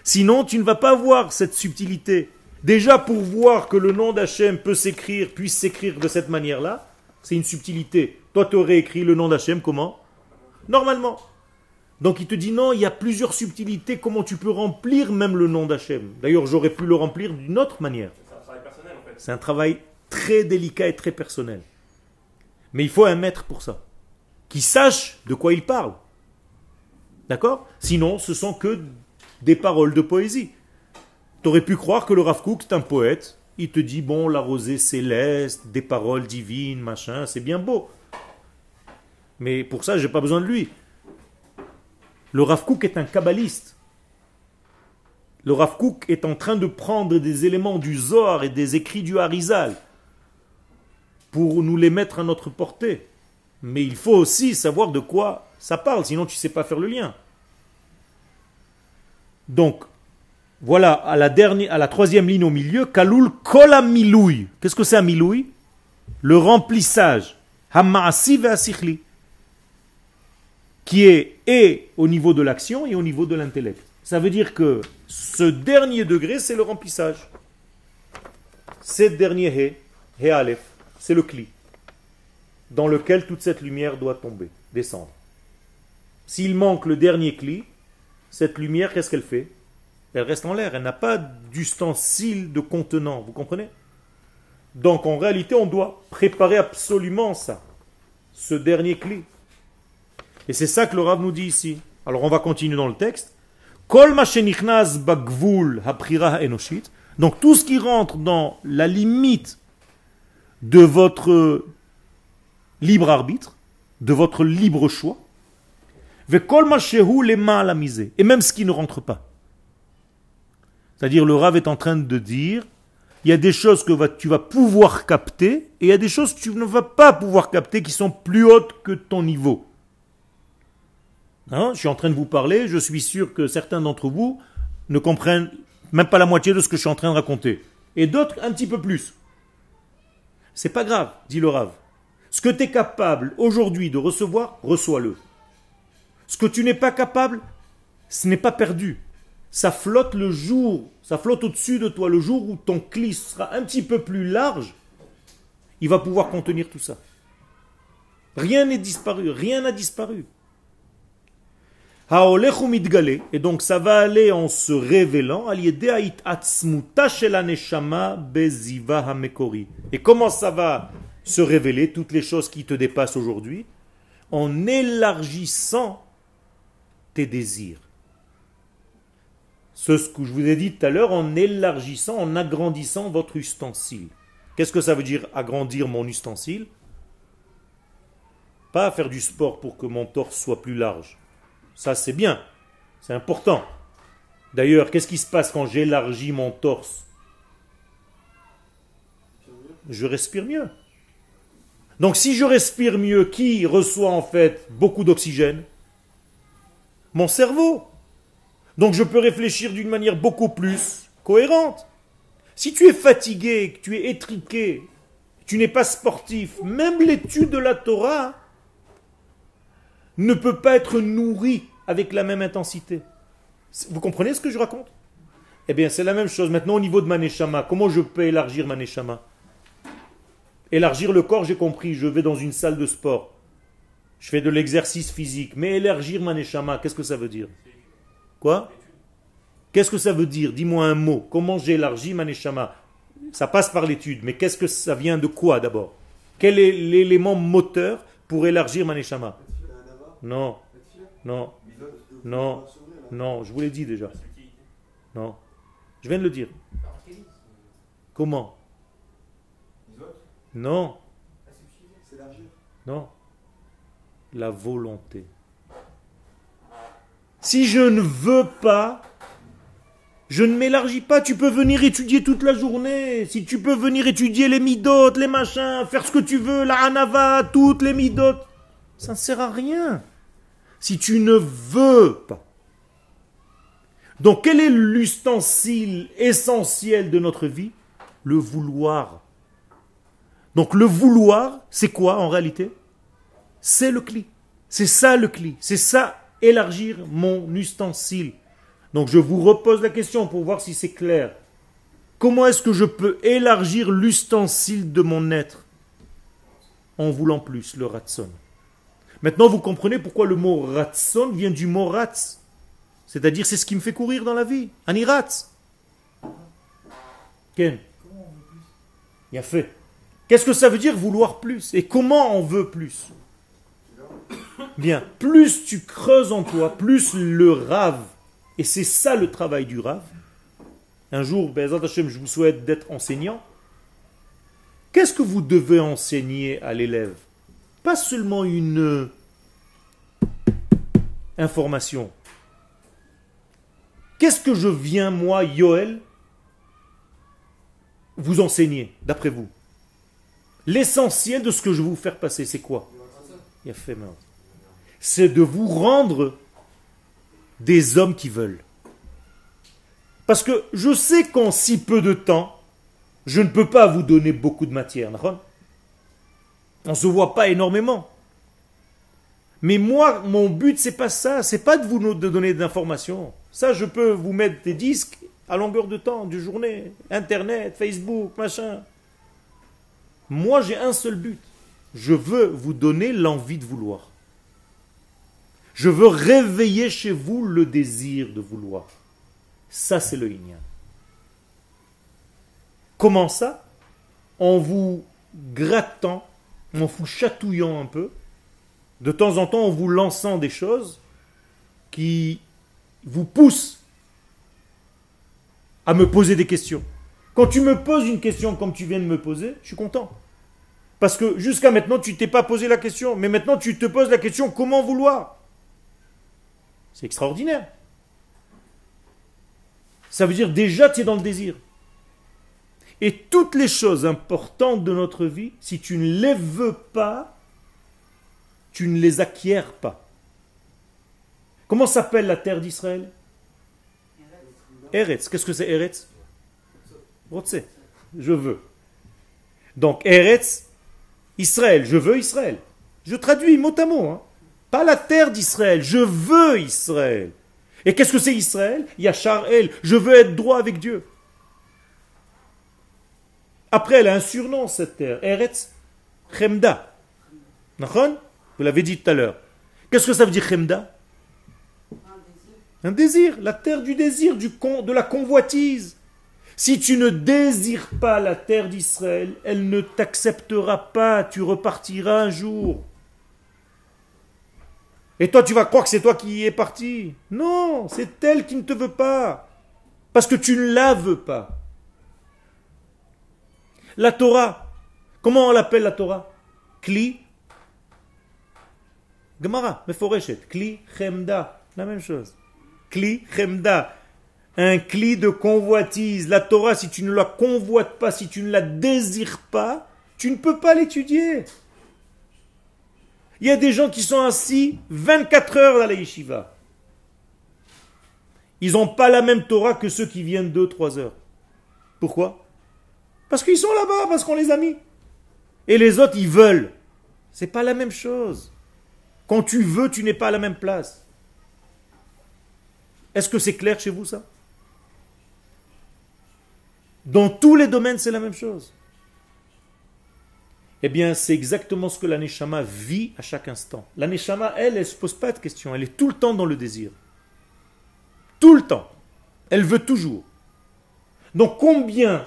Sinon, tu ne vas pas voir cette subtilité. Déjà, pour voir que le nom d'Hachem puisse s'écrire de cette manière-là, c'est une subtilité. Toi, tu aurais écrit le nom d'Hachem comment? Normalement. Donc, il te dit non, il y a plusieurs subtilités, comment tu peux remplir même le nom d'Hachem. D'ailleurs, j'aurais pu le remplir d'une autre manière. C'est un travail personnel en fait. C'est un travail très délicat et très personnel. Mais il faut un maître pour ça, qui sache de quoi il parle. D'accord? Sinon, ce sont que des paroles de poésie. Tu aurais pu croire que le Rav Kook, c'est un poète. Il te dit, bon, la rosée céleste, des paroles divines, machin, c'est bien beau. Mais pour ça, je n'ai pas besoin de lui. Le Rav Kook est un kabbaliste. Le Rav Kook est en train de prendre des éléments du Zohar et des écrits du Harizal pour nous les mettre à notre portée. Mais il faut aussi savoir de quoi ça parle, sinon tu ne sais pas faire le lien. Donc, voilà, à la 3e ligne au milieu, Kalul Kol HaMilouy. Qu'est-ce que c'est un milouy? Le remplissage, Hama'asi ve'asichli, qui est et au niveau de l'action et au niveau de l'intellect. Ça veut dire que ce dernier degré, c'est le remplissage. Ce dernier He Aleph, c'est le cli, dans lequel toute cette lumière doit tomber, descendre. S'il manque le dernier cli, cette lumière, qu'est-ce qu'elle fait? Elle reste en l'air, elle n'a pas d'ustensile de contenant, vous comprenez? Donc en réalité, on doit préparer absolument ça, ce dernier cli. Et c'est ça que le Rav nous dit ici. Alors on va continuer dans le texte. Kol ma shenichnas bagvul haprira enoshit. Donc tout ce qui rentre dans la limite de votre libre arbitre, de votre libre choix, ve kol ma shehu lema la misée. Et même ce qui ne rentre pas. C'est-à-dire le Rav est en train de dire, il y a des choses que tu vas pouvoir capter, et il y a des choses que tu ne vas pas pouvoir capter qui sont plus hautes que ton niveau. Hein, je suis en train de vous parler, je suis sûr que certains d'entre vous ne comprennent même pas la moitié de ce que je suis en train de raconter. Et d'autres un petit peu plus. C'est pas grave, dit le Rav. Ce que tu es capable aujourd'hui de recevoir, reçois-le. Ce que tu n'es pas capable, ce n'est pas perdu. Ça flotte le jour, ça flotte au-dessus de toi. Le jour où ton cli sera un petit peu plus large, il va pouvoir contenir tout ça. Rien n'est disparu, rien n'a disparu. Et donc ça va aller en se révélant. Et comment ça va se révéler, toutes les choses qui te dépassent aujourd'hui? En élargissant tes désirs. Ce que je vous ai dit tout à l'heure, en élargissant, en agrandissant votre ustensile. Qu'est-ce que ça veut dire agrandir mon ustensile? Pas faire du sport pour que mon torse soit plus large. Ça c'est bien, c'est important. D'ailleurs, qu'est-ce qui se passe quand j'élargis mon torse? Je respire mieux. Donc si je respire mieux, qui reçoit en fait beaucoup d'oxygène? Mon cerveau. Donc je peux réfléchir d'une manière beaucoup plus cohérente. Si tu es fatigué, que tu es étriqué, tu n'es pas sportif, même l'étude de la Torah ne peut pas être nourrie avec la même intensité. Vous comprenez ce que je raconte? Eh bien c'est la même chose maintenant au niveau de ma neshama. Comment je peux élargir ma neshama? Élargir le corps, j'ai compris, je vais dans une salle de sport. Je fais de l'exercice physique. Mais élargir ma neshama, qu'est-ce que ça veut dire? Quoi? Qu'est-ce que ça veut dire? Dis-moi un mot. Comment j'élargis ma neshama? Ça passe par l'étude, mais qu'est-ce que ça vient de quoi d'abord? Quel est l'élément moteur pour élargir ma neshama? Non, non, non, non, je vous l'ai dit déjà. Non, je viens de le dire. Comment? Non. Non. La volonté. Si je ne veux pas, je ne m'élargis pas. Tu peux venir étudier toute la journée. Si tu peux venir étudier les midotes, les machins, faire ce que tu veux, la hanava, toutes les midotes, ça ne sert à rien. Si tu ne veux pas. Donc quel est l'ustensile essentiel de notre vie? Le vouloir. Donc le vouloir, c'est quoi en réalité? C'est le cli. C'est ça le cli. C'est ça élargir mon ustensile. Donc je vous repose la question pour voir si c'est clair. Comment est-ce que je peux élargir l'ustensile de mon être? En voulant plus, le ratson. Maintenant vous comprenez pourquoi le mot ratson vient du mot ratz. C'est-à-dire c'est ce qui me fait courir dans la vie. Aniratz. Ken. Il a fait. Qu'est-ce que ça veut dire vouloir plus? Et comment on veut plus? Bien, plus tu creuses en toi, plus le rave, et c'est ça le travail du rave. Un jour, Be'ezrat Hashem, je vous souhaite d'être enseignant. Qu'est-ce que vous devez enseigner à l'élève? Pas seulement une information. Qu'est-ce que je viens, moi, Yoel, vous enseigner, d'après vous? L'essentiel de ce que je vais vous faire passer, c'est quoi? Il a fait mal. C'est de vous rendre des hommes qui veulent. Parce que je sais qu'en si peu de temps, je ne peux pas vous donner beaucoup de matière. On ne se voit pas énormément. Mais moi, mon but, c'est pas ça. C'est pas de vous donner d'informations. Ça, je peux vous mettre des disques à longueur de temps, de journée. Internet, Facebook, machin. Moi, j'ai un seul but. Je veux vous donner l'envie de vouloir. Je veux réveiller chez vous le désir de vouloir. Ça, c'est le Inyan. Comment ça? En vous grattant, en vous chatouillant un peu, de temps en temps en vous lançant des choses qui vous poussent à me poser des questions. Quand tu me poses une question comme tu viens de me poser, je suis content. Parce que jusqu'à maintenant, tu ne t'es pas posé la question. Mais maintenant, tu te poses la question, comment vouloir? C'est extraordinaire. Ça veut dire déjà, tu es dans le désir. Et toutes les choses importantes de notre vie, si tu ne les veux pas, tu ne les acquiers pas. Comment s'appelle la terre d'Israël? Eretz. Qu'est-ce que c'est Eretz? Rotse. Je veux. Donc Eretz, Israël. Je veux Israël. Je traduis mot à mot. Hein. Pas la terre d'Israël. Je veux Israël. Et qu'est-ce que c'est Israël? Yachar El. Je veux être droit avec Dieu. Après, elle a un surnom, cette terre. Eretz Chemda. Vous l'avez dit tout à l'heure. Qu'est-ce que ça veut dire Chemda? Un désir. La terre du désir, de la convoitise. Si tu ne désires pas la terre d'Israël, elle ne t'acceptera pas. Tu repartiras un jour. Et toi, tu vas croire que c'est toi qui y es parti. Non, c'est elle qui ne te veut pas. Parce que tu ne la veux pas. La Torah, comment on l'appelle la Torah? Kli Gemara, Meforeshet, Kli Chemda, la même chose. Kli Chemda, un cli de convoitise. La Torah, si tu ne la convoites pas, si tu ne la désires pas, tu ne peux pas l'étudier. Il y a des gens qui sont assis 24 heures dans la yeshiva. Ils n'ont pas la même Torah que ceux qui viennent 2-3 heures. Pourquoi? Parce qu'ils sont là-bas, parce qu'on les a mis. Et les autres, ils veulent. C'est pas la même chose. Quand tu veux, tu n'es pas à la même place. Est-ce que c'est clair chez vous, ça? Dans tous les domaines, c'est la même chose. Eh bien, c'est exactement ce que la Neshama vit à chaque instant. La Neshama, elle ne se pose pas de questions. Elle est tout le temps dans le désir. Tout le temps. Elle veut toujours. Donc, combien...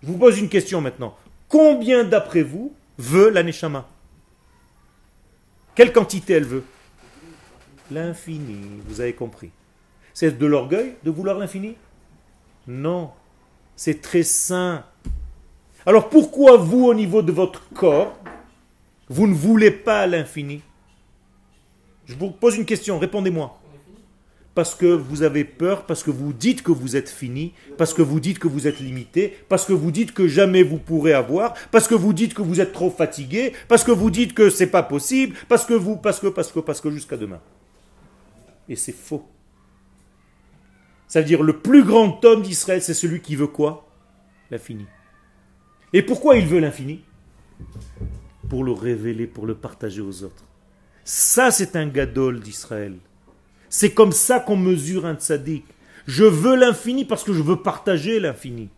Je vous pose une question maintenant. Combien d'après vous veut la Neshama? Quelle quantité elle veut? L'infini, vous avez compris. C'est de l'orgueil de vouloir l'infini? Non. C'est très sain. Alors pourquoi vous, au niveau de votre corps, vous ne voulez pas l'infini? Je vous pose une question, répondez-moi. Parce que vous avez peur, parce que vous dites que vous êtes fini, parce que vous dites que vous êtes limité, parce que vous dites que jamais vous pourrez avoir, parce que vous dites que vous êtes trop fatigué, parce que vous dites que c'est pas possible, parce que jusqu'à demain. Et c'est faux. Ça veut dire le plus grand homme d'Israël, c'est celui qui veut quoi? L'infini. Et pourquoi il veut l'infini? Pour le révéler, pour le partager aux autres. Ça, c'est un gadol d'Israël. C'est comme ça qu'on mesure un tzaddik. Je veux l'infini parce que je veux partager l'infini.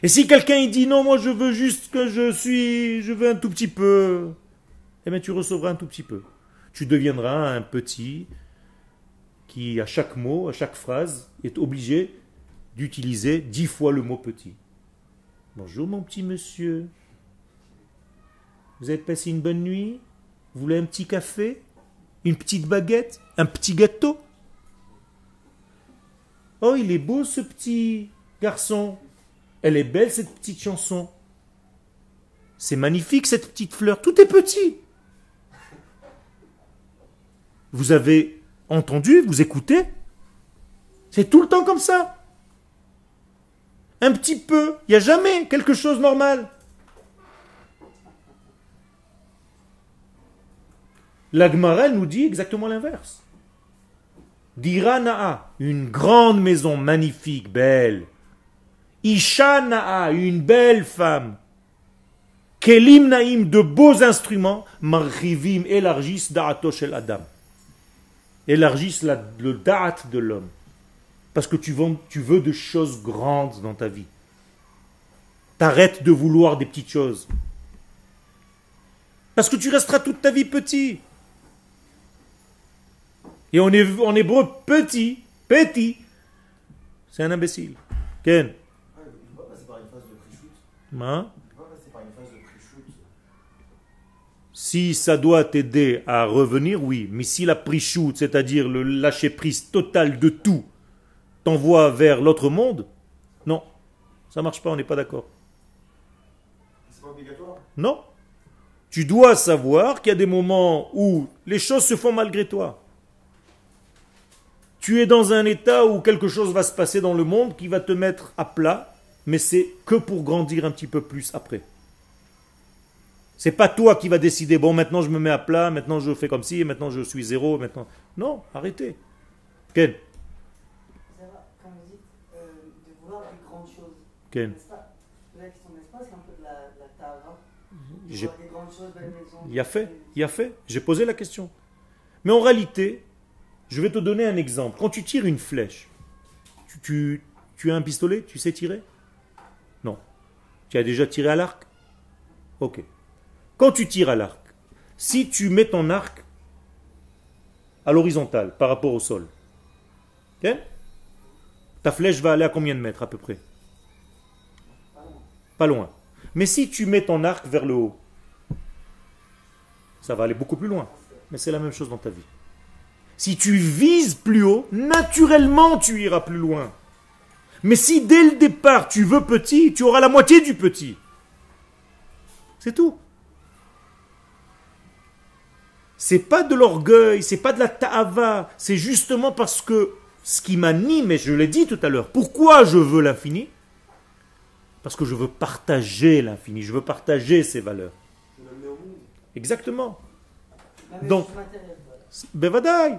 Et si quelqu'un il dit non, moi je veux juste que je veux un tout petit peu, eh bien tu recevras un tout petit peu. Tu deviendras un petit qui à chaque mot, à chaque phrase, est obligé d'utiliser 10 fois le mot petit. Bonjour mon petit monsieur. Vous avez passé une bonne nuit? Vous voulez un petit café? Une petite baguette? Un petit gâteau? Oh, il est beau ce petit garçon. Elle est belle cette petite chanson. C'est magnifique cette petite fleur. Tout est petit. Vous avez entendu? Vous écoutez? C'est tout le temps comme ça. Un petit peu. Il n'y a jamais quelque chose de normal. La Gemara nous dit exactement l'inverse. Dira Na'a, une grande maison magnifique, belle. Isha Na'a, une belle femme. Kelim Naïm, de beaux instruments. Marrivim, élargissent Da'ato shel Adam. Élargissent le Da'at de l'homme. Parce que tu veux de choses grandes dans ta vie. T'arrêtes de vouloir des petites choses. Parce que tu resteras toute ta vie petit. Et en hébreu, petit, c'est un imbécile. Ken? Il va passer par une phase de pré-shoot. Hein? Il va passer par une phase de pré-shoot. Si ça doit t'aider à revenir, oui. Mais si la pre-shoot, c'est-à-dire le lâcher-prise total de tout, t'envoie vers l'autre monde, non. Ça marche pas, on n'est pas d'accord. C'est pas obligatoire? Non. Tu dois savoir qu'il y a des moments où les choses se font malgré toi. Tu es dans un état où quelque chose va se passer dans le monde qui va te mettre à plat, mais c'est que pour grandir un petit peu plus après. C'est pas toi qui vas décider, bon, maintenant je me mets à plat, maintenant je fais comme ci, maintenant je suis zéro, maintenant... Non, arrêtez. Ken, Quand vous dites de vouloir des grandes choses, Ken. n'est-ce pas? La question, n'est-ce pas, c'est un peu de la tava. De J'ai- vouloir des grandes choses, belles maisons. Il a fait. J'ai posé la question. Mais en réalité, je vais te donner un exemple. Quand tu tires une flèche, tu as un pistolet, tu sais tirer? Non. Tu as déjà tiré à l'arc? Ok. Quand tu tires à l'arc, si tu mets ton arc à l'horizontale par rapport au sol, ok, ta flèche va aller à combien de mètres à peu près? Pas loin. Mais si tu mets ton arc vers le haut, ça va aller beaucoup plus loin. Mais c'est la même chose dans ta vie. Si tu vises plus haut, naturellement tu iras plus loin. Mais si dès le départ tu veux petit, tu auras la moitié du petit. C'est tout. C'est pas de l'orgueil, c'est pas de la ta'ava, c'est justement parce que ce qui m'anime, et je l'ai dit tout à l'heure, pourquoi je veux l'infini? Parce que je veux partager l'infini, je veux partager ses valeurs. Je l'amener au monde. Exactement. Même Donc, les choses matérielles, voilà. Bevadaï.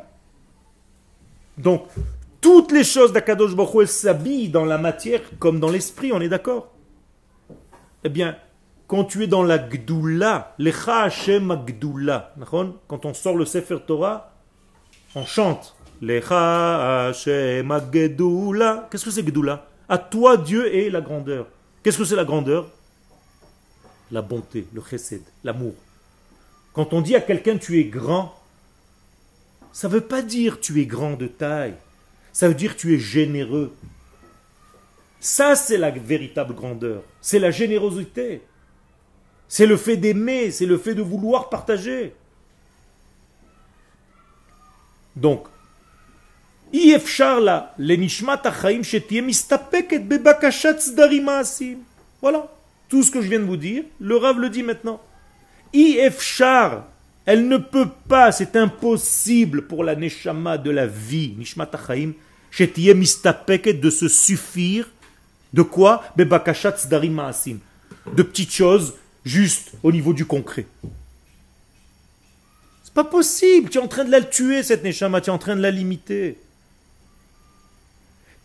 Donc, toutes les choses d'Akadosh Baruch Hu, elles s'habillent dans la matière comme dans l'esprit, on est d'accord? Eh bien, quand tu es dans la Gdoula, Lecha Hashem Gdoula, quand on sort le Sefer Torah, on chante Lecha Hashem Gdoula. Qu'est-ce que c'est Gdoula? À toi Dieu est la grandeur. Qu'est-ce que c'est la grandeur? La bonté, le chesed, l'amour. Quand on dit à quelqu'un tu es grand, ça ne veut pas dire tu es grand de taille. Ça veut dire tu es généreux. Ça, c'est la véritable grandeur. C'est la générosité. C'est le fait d'aimer, c'est le fait de vouloir partager. Donc, voilà. Tout ce que je viens de vous dire, le Rav le dit maintenant. Ifshar, elle ne peut pas, c'est impossible pour la neshama de la vie, nishmat hachaim, shetiyeh mistapeket, de se suffire, de quoi? Bebakashat tzdarim maasim, de petites choses, juste au niveau du concret. C'est pas possible, tu es en train de la tuer cette neshama, tu es en train de la limiter.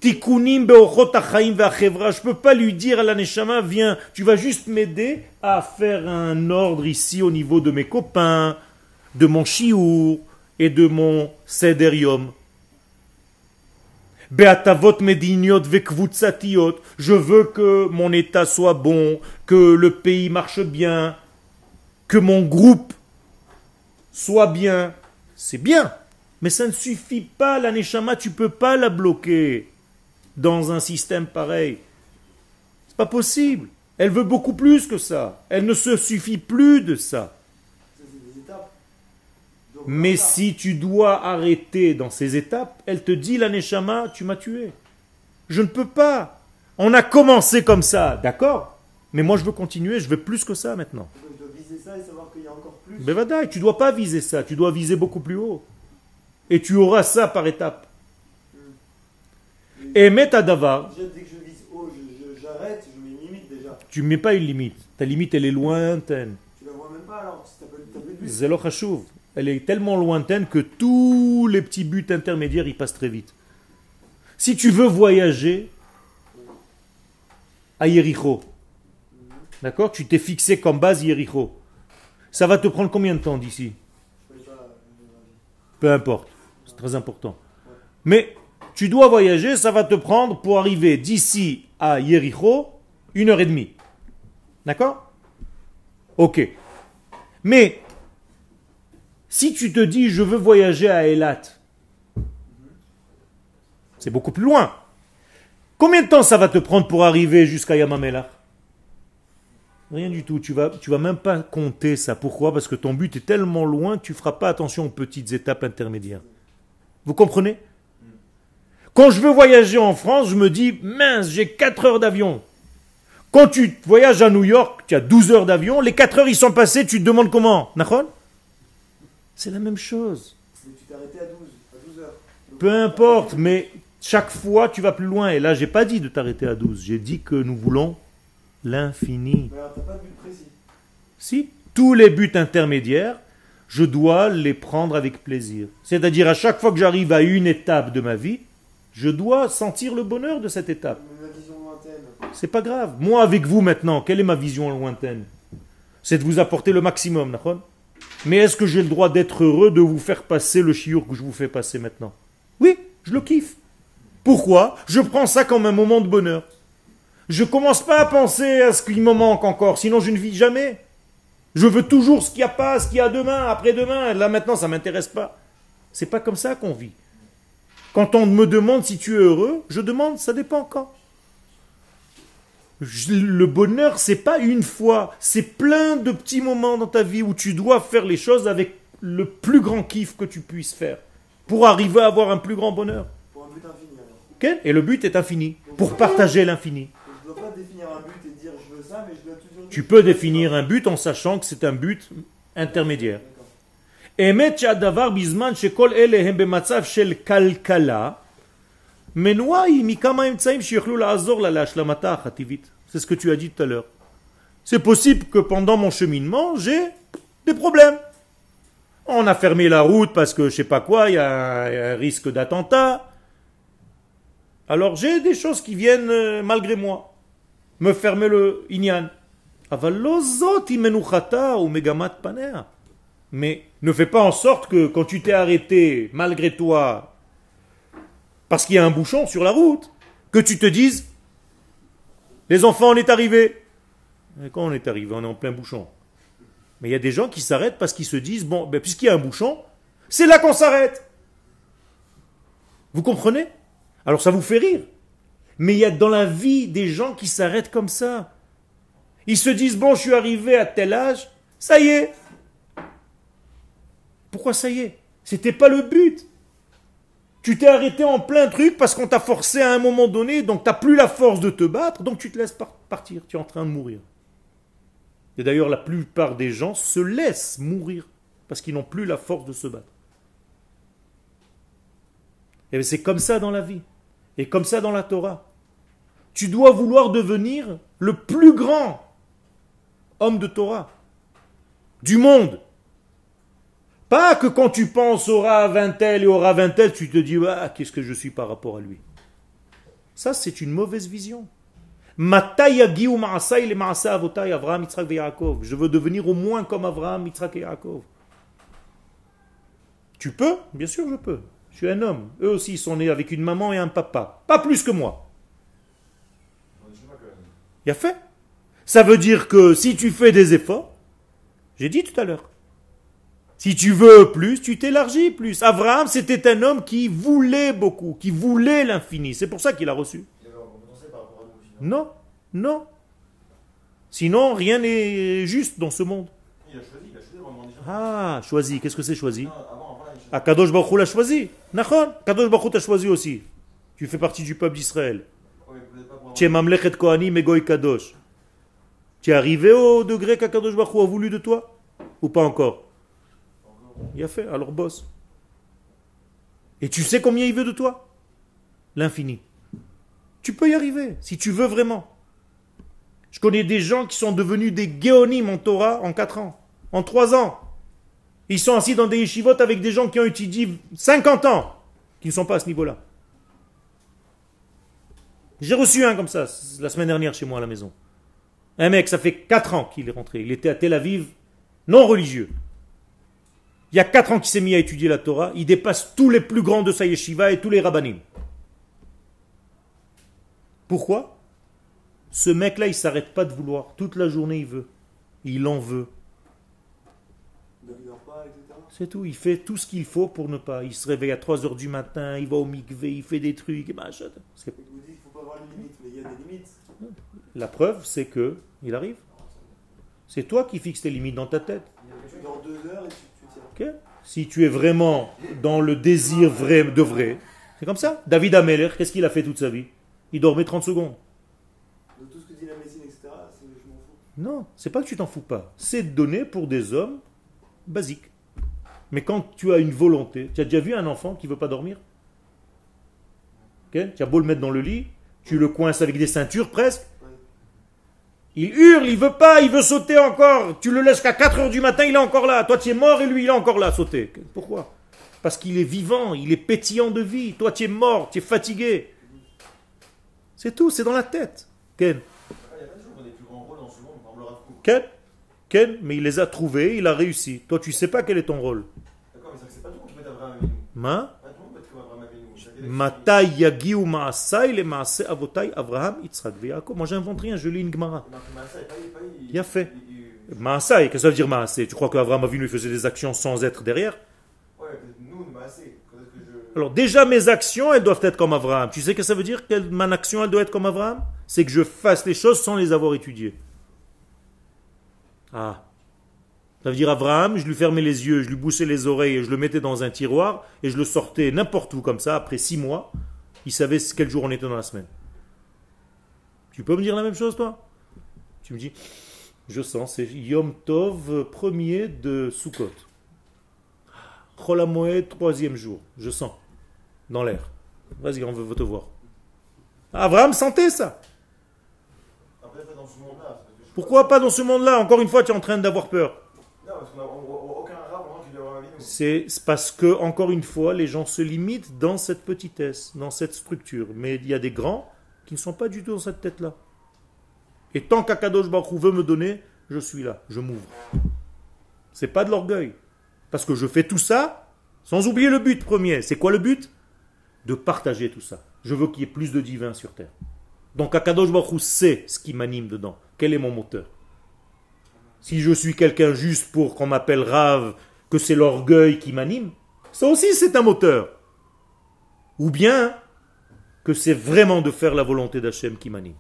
Tikunim be'orot hachaim ve'achevra, je peux pas lui dire à la neshama, viens, tu vas juste m'aider à faire un ordre ici au niveau de mes copains, de mon shiur et de mon seder yom. Be'atavot mediniot ve'kvutzatiot, je veux que mon état soit bon, que le pays marche bien, que mon groupe soit bien. C'est bien, mais ça ne suffit pas, la neshama, tu peux pas la bloquer dans un système pareil. C'est pas possible. Elle veut beaucoup plus que ça. Elle ne se suffit plus de ça. Ça, c'est des étapes. Donc, Mais voilà. si tu dois arrêter dans ces étapes, elle te dit, la neshama, tu m'as tué. Je ne peux pas. On a commencé comme ça, d'accord? Mais moi je veux continuer, je veux plus que ça maintenant. Donc, je dois viser ça et savoir qu'il y a encore plus. Bevadaï, tu ne dois pas viser ça, tu dois viser beaucoup plus haut. Et tu auras ça par étapes. Et mets à davar, Déjà, dès que je vise haut, j'arrête, je mets une limite déjà. tu ne mets pas une limite. Ta limite, elle est lointaine. Tu la vois même pas alors, si t'as plus de but. Zelo chashuv. Elle est tellement lointaine que tous les petits buts intermédiaires, ils passent très vite. Si tu veux voyager à Yericho, d'accord? Tu t'es fixé comme base Yericho. Ça va te prendre combien de temps d'ici? Je connais pas, Peu importe. C'est très important. Mais tu dois voyager, ça va te prendre pour arriver d'ici à Yericho 1h30. D'accord? Ok. Mais si tu te dis je veux voyager à Eilat, c'est beaucoup plus loin. Combien de temps ça va te prendre pour arriver jusqu'à Yamamela? Rien du tout. Tu vas même pas compter ça. Pourquoi? Parce que ton but est tellement loin que tu ne feras pas attention aux petites étapes intermédiaires. Vous comprenez? Quand je veux voyager en France, je me dis, mince, j'ai 4 heures d'avion. Quand tu voyages à New York, tu as 12 heures d'avion, les 4 heures ils sont passées, tu te demandes comment? Nachon? C'est la même chose. Mais tu t'es arrêté à 12 heures. Donc, Peu importe, mais chaque fois tu vas plus loin. Et là, j'ai pas dit de t'arrêter à 12. J'ai dit que nous voulons l'infini. Mais alors, t'as pas de but précis. Si, Tous les buts intermédiaires, je dois les prendre avec plaisir. C'est-à-dire à chaque fois que j'arrive à une étape de ma vie, je dois sentir le bonheur de cette étape. Mais la vision lointaine. C'est pas grave. Moi avec vous maintenant, quelle est ma vision lointaine? C'est de vous apporter le maximum, d'accord? Mais est-ce que j'ai le droit d'être heureux de vous faire passer le chiour que je vous fais passer maintenant? Oui, je le kiffe. Pourquoi? Je prends ça comme un moment de bonheur. Je commence pas à penser à ce qu'il me manque encore, sinon je ne vis jamais. Je veux toujours ce qu'il y a pas, ce qu'il y a demain, après-demain. Là maintenant, ça m'intéresse pas. C'est pas comme ça qu'on vit. Quand on me demande si tu es heureux, je demande, ça dépend quand. Le bonheur, c'est pas une fois, c'est plein de petits moments dans ta vie où tu dois faire les choses avec le plus grand kiff que tu puisses faire pour arriver à avoir un plus grand bonheur. Pour un but infini alors. Ok? Et le but est infini, pour partager l'infini. Donc, je ne dois pas définir un but et dire je veux ça, mais je dois toujours. Tu peux définir un but en sachant que c'est un but intermédiaire. D'accord. אמת שהדבר בזמן שכל אלה הם במצב של כלכלה, מנועה היא מכמה אמצעים שיוכלו לעזור לה להשלמתה החטיבית. C'est ce que tu as dit tout à l'heure. C'est possible que pendant mon cheminement, j'ai des problèmes. On a fermé la route parce que je sais pas quoi, il y a un risque d'attentat. Alors j'ai des choses qui viennent malgré moi. Me fermer le inyan. אבל לא זאת היא מנוחתה ומגמת פניה. Mais ne fais pas en sorte que quand tu t'es arrêté malgré toi, parce qu'il y a un bouchon sur la route, que tu te dises, les enfants, on est arrivés. Et quand on est arrivé, on est en plein bouchon. Mais il y a des gens qui s'arrêtent parce qu'ils se disent, bon, ben, puisqu'il y a un bouchon, c'est là qu'on s'arrête. Vous comprenez? Alors ça vous fait rire. Mais il y a dans la vie des gens qui s'arrêtent comme ça. Ils se disent, bon, je suis arrivé à tel âge, ça y est. Pourquoi ça y est? C'était pas le but. Tu t'es arrêté en plein truc parce qu'on t'a forcé à un moment donné, donc tu n'as plus la force de te battre, donc tu te laisses partir, tu es en train de mourir. Et d'ailleurs, la plupart des gens se laissent mourir parce qu'ils n'ont plus la force de se battre. Et c'est comme ça dans la vie, et comme ça dans la Torah. Tu dois vouloir devenir le plus grand homme de Torah du monde. Pas que quand tu penses aura 20 tel et aura 20 tel, tu te dis ah, qu'est-ce que je suis par rapport à lui. Ça, c'est une mauvaise vision. Je veux devenir au moins comme Avraham, Yitzhak et Yaakov. Tu peux? Bien sûr, je peux. Je suis un homme. Eux aussi, ils sont nés avec une maman et un papa. Pas plus que moi. Il a fait. Ça veut dire que si tu fais des efforts, j'ai dit tout à l'heure, si tu veux plus, tu t'élargis plus. Abraham, c'était un homme qui voulait beaucoup, qui voulait l'infini. C'est pour ça qu'il a reçu. Non, non. Sinon, rien n'est juste dans ce monde. Il a choisi vraiment déjà. Ah, choisi. Qu'est-ce que c'est choisi? Avant, Ah, Kadosh Baruch Hu l'a choisi. Nachon, Kadosh Baruch Hu t'a choisi aussi. Tu fais partie du peuple d'Israël. Tu es Mamlechet Kohanim et Goy Kadosh. Tu es arrivé au degré qu'Akadosh Baruch Hu a voulu de toi? Ou pas encore? Il a fait, alors bosse. Et tu sais combien il veut de toi? L'infini. Tu peux y arriver, si tu veux vraiment. Je connais des gens qui sont devenus des géonim en Torah en 4 ans, en 3 ans. Ils sont assis dans des yeshivot avec des gens qui ont étudié 50 ans, qui ne sont pas à ce niveau-là. J'ai reçu un comme ça, la semaine dernière chez moi à la maison. Un mec, ça fait 4 ans qu'il est rentré. Il était à Tel Aviv, non religieux. Il y a 4 ans qu'il s'est mis à étudier la Torah. Il dépasse tous les plus grands de sa yeshiva et tous les rabbanim. Pourquoi? Ce mec-là, il ne s'arrête pas de vouloir. Toute la journée, il veut. Il en veut. Donc il dort pas, etc. C'est tout. Il fait tout ce qu'il faut pour ne pas. Il se réveille à 3 heures du matin, il va au mikvé, il fait des trucs. Et machin. Vous dites qu'il ne faut pas avoir de limites, mais il y a des limites. La preuve, c'est que il arrive. C'est toi qui fixes tes limites dans ta tête. Tu dors 2 heures et tu tiens. Okay? Si tu es vraiment dans le désir vrai de vrai, c'est comme ça. David Ameller, qu'est-ce qu'il a fait toute sa vie? Il dormait 30 secondes. De tout ce que dit la médecine, etc., je m'en fous. Non, c'est pas que tu t'en fous pas. C'est donné pour des hommes basiques. Mais quand tu as une volonté, tu as déjà vu un enfant qui ne veut pas dormir? Okay? Tu as beau le mettre dans le lit, tu le coinces avec des ceintures presque. Il hurle, il veut pas, il veut sauter encore. Tu le laisses qu'à 4 heures du matin, il est encore là. Toi, tu es mort et lui, il est encore là à sauter. Pourquoi? Parce qu'il est vivant, il est pétillant de vie. Toi, tu es mort, tu es fatigué. C'est tout, c'est dans la tête. Ken. Il n'y a pas de gens qui ont des plus grands rôles dans ce monde, par exemple le Rav Kook. Ken, Ken, mais il les a trouvés, il a réussi. Toi, tu sais pas quel est ton rôle. D'accord, mais c'est pas tout le monde qui peut être Abraham Avinu. Ma? Pas tout le monde peut être comme Abraham Avinu. Matai yagiu maasai le maasai avotai Avraham, Yitzhak ve Yaakov. Moi, j'invente rien, je lis une Gemara. Il a fait. Maasai, qu'est-ce que ça veut dire maasai? Tu crois qu'Avraham Avinu faisait des actions sans être derrière? Ouais, nous, maasai. Alors déjà mes actions, elles doivent être comme Abraham. Tu sais ce que ça veut dire que mon action, elle doit être comme Abraham? C'est que je fasse les choses sans les avoir étudiées. Ah. Ça veut dire Abraham, je lui fermais les yeux, je lui boussais les oreilles, et je le mettais dans un tiroir et je le sortais n'importe où comme ça, après 6 mois, il savait quel jour on était dans la semaine. Tu peux me dire la même chose toi? Tu me dis, je sens, c'est Yom Tov, 1er de Sukkot. Chol HaMoed, 3e jour, je sens. Dans l'air. Vas-y, on veut te voir. Abraham sentait ça. Après, pas dans ce monde-là. Pourquoi pas dans ce monde-là? Encore une fois, tu es en train d'avoir peur. Non, parce qu'on n'a aucun rap qui dit Abraham Avinu. C'est parce que, encore une fois, les gens se limitent dans cette petitesse, dans cette structure. Mais il y a des grands qui ne sont pas du tout dans cette tête-là. Et tant qu'Akadosh Baruch Hu veut me donner, je suis là, je m'ouvre. C'est pas de l'orgueil. Parce que je fais tout ça, sans oublier le but premier. C'est quoi le but? De partager tout ça. Je veux qu'il y ait plus de divin sur terre. Donc Akadosh Baruch Hu sait ce qui m'anime dedans. Quel est mon moteur? Si je suis quelqu'un juste pour qu'on m'appelle Rav, que c'est l'orgueil qui m'anime, ça aussi c'est un moteur. Ou bien que c'est vraiment de faire la volonté d'Hachem qui m'anime.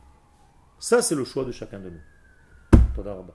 Ça c'est le choix de chacun de nous. Toda Rabba.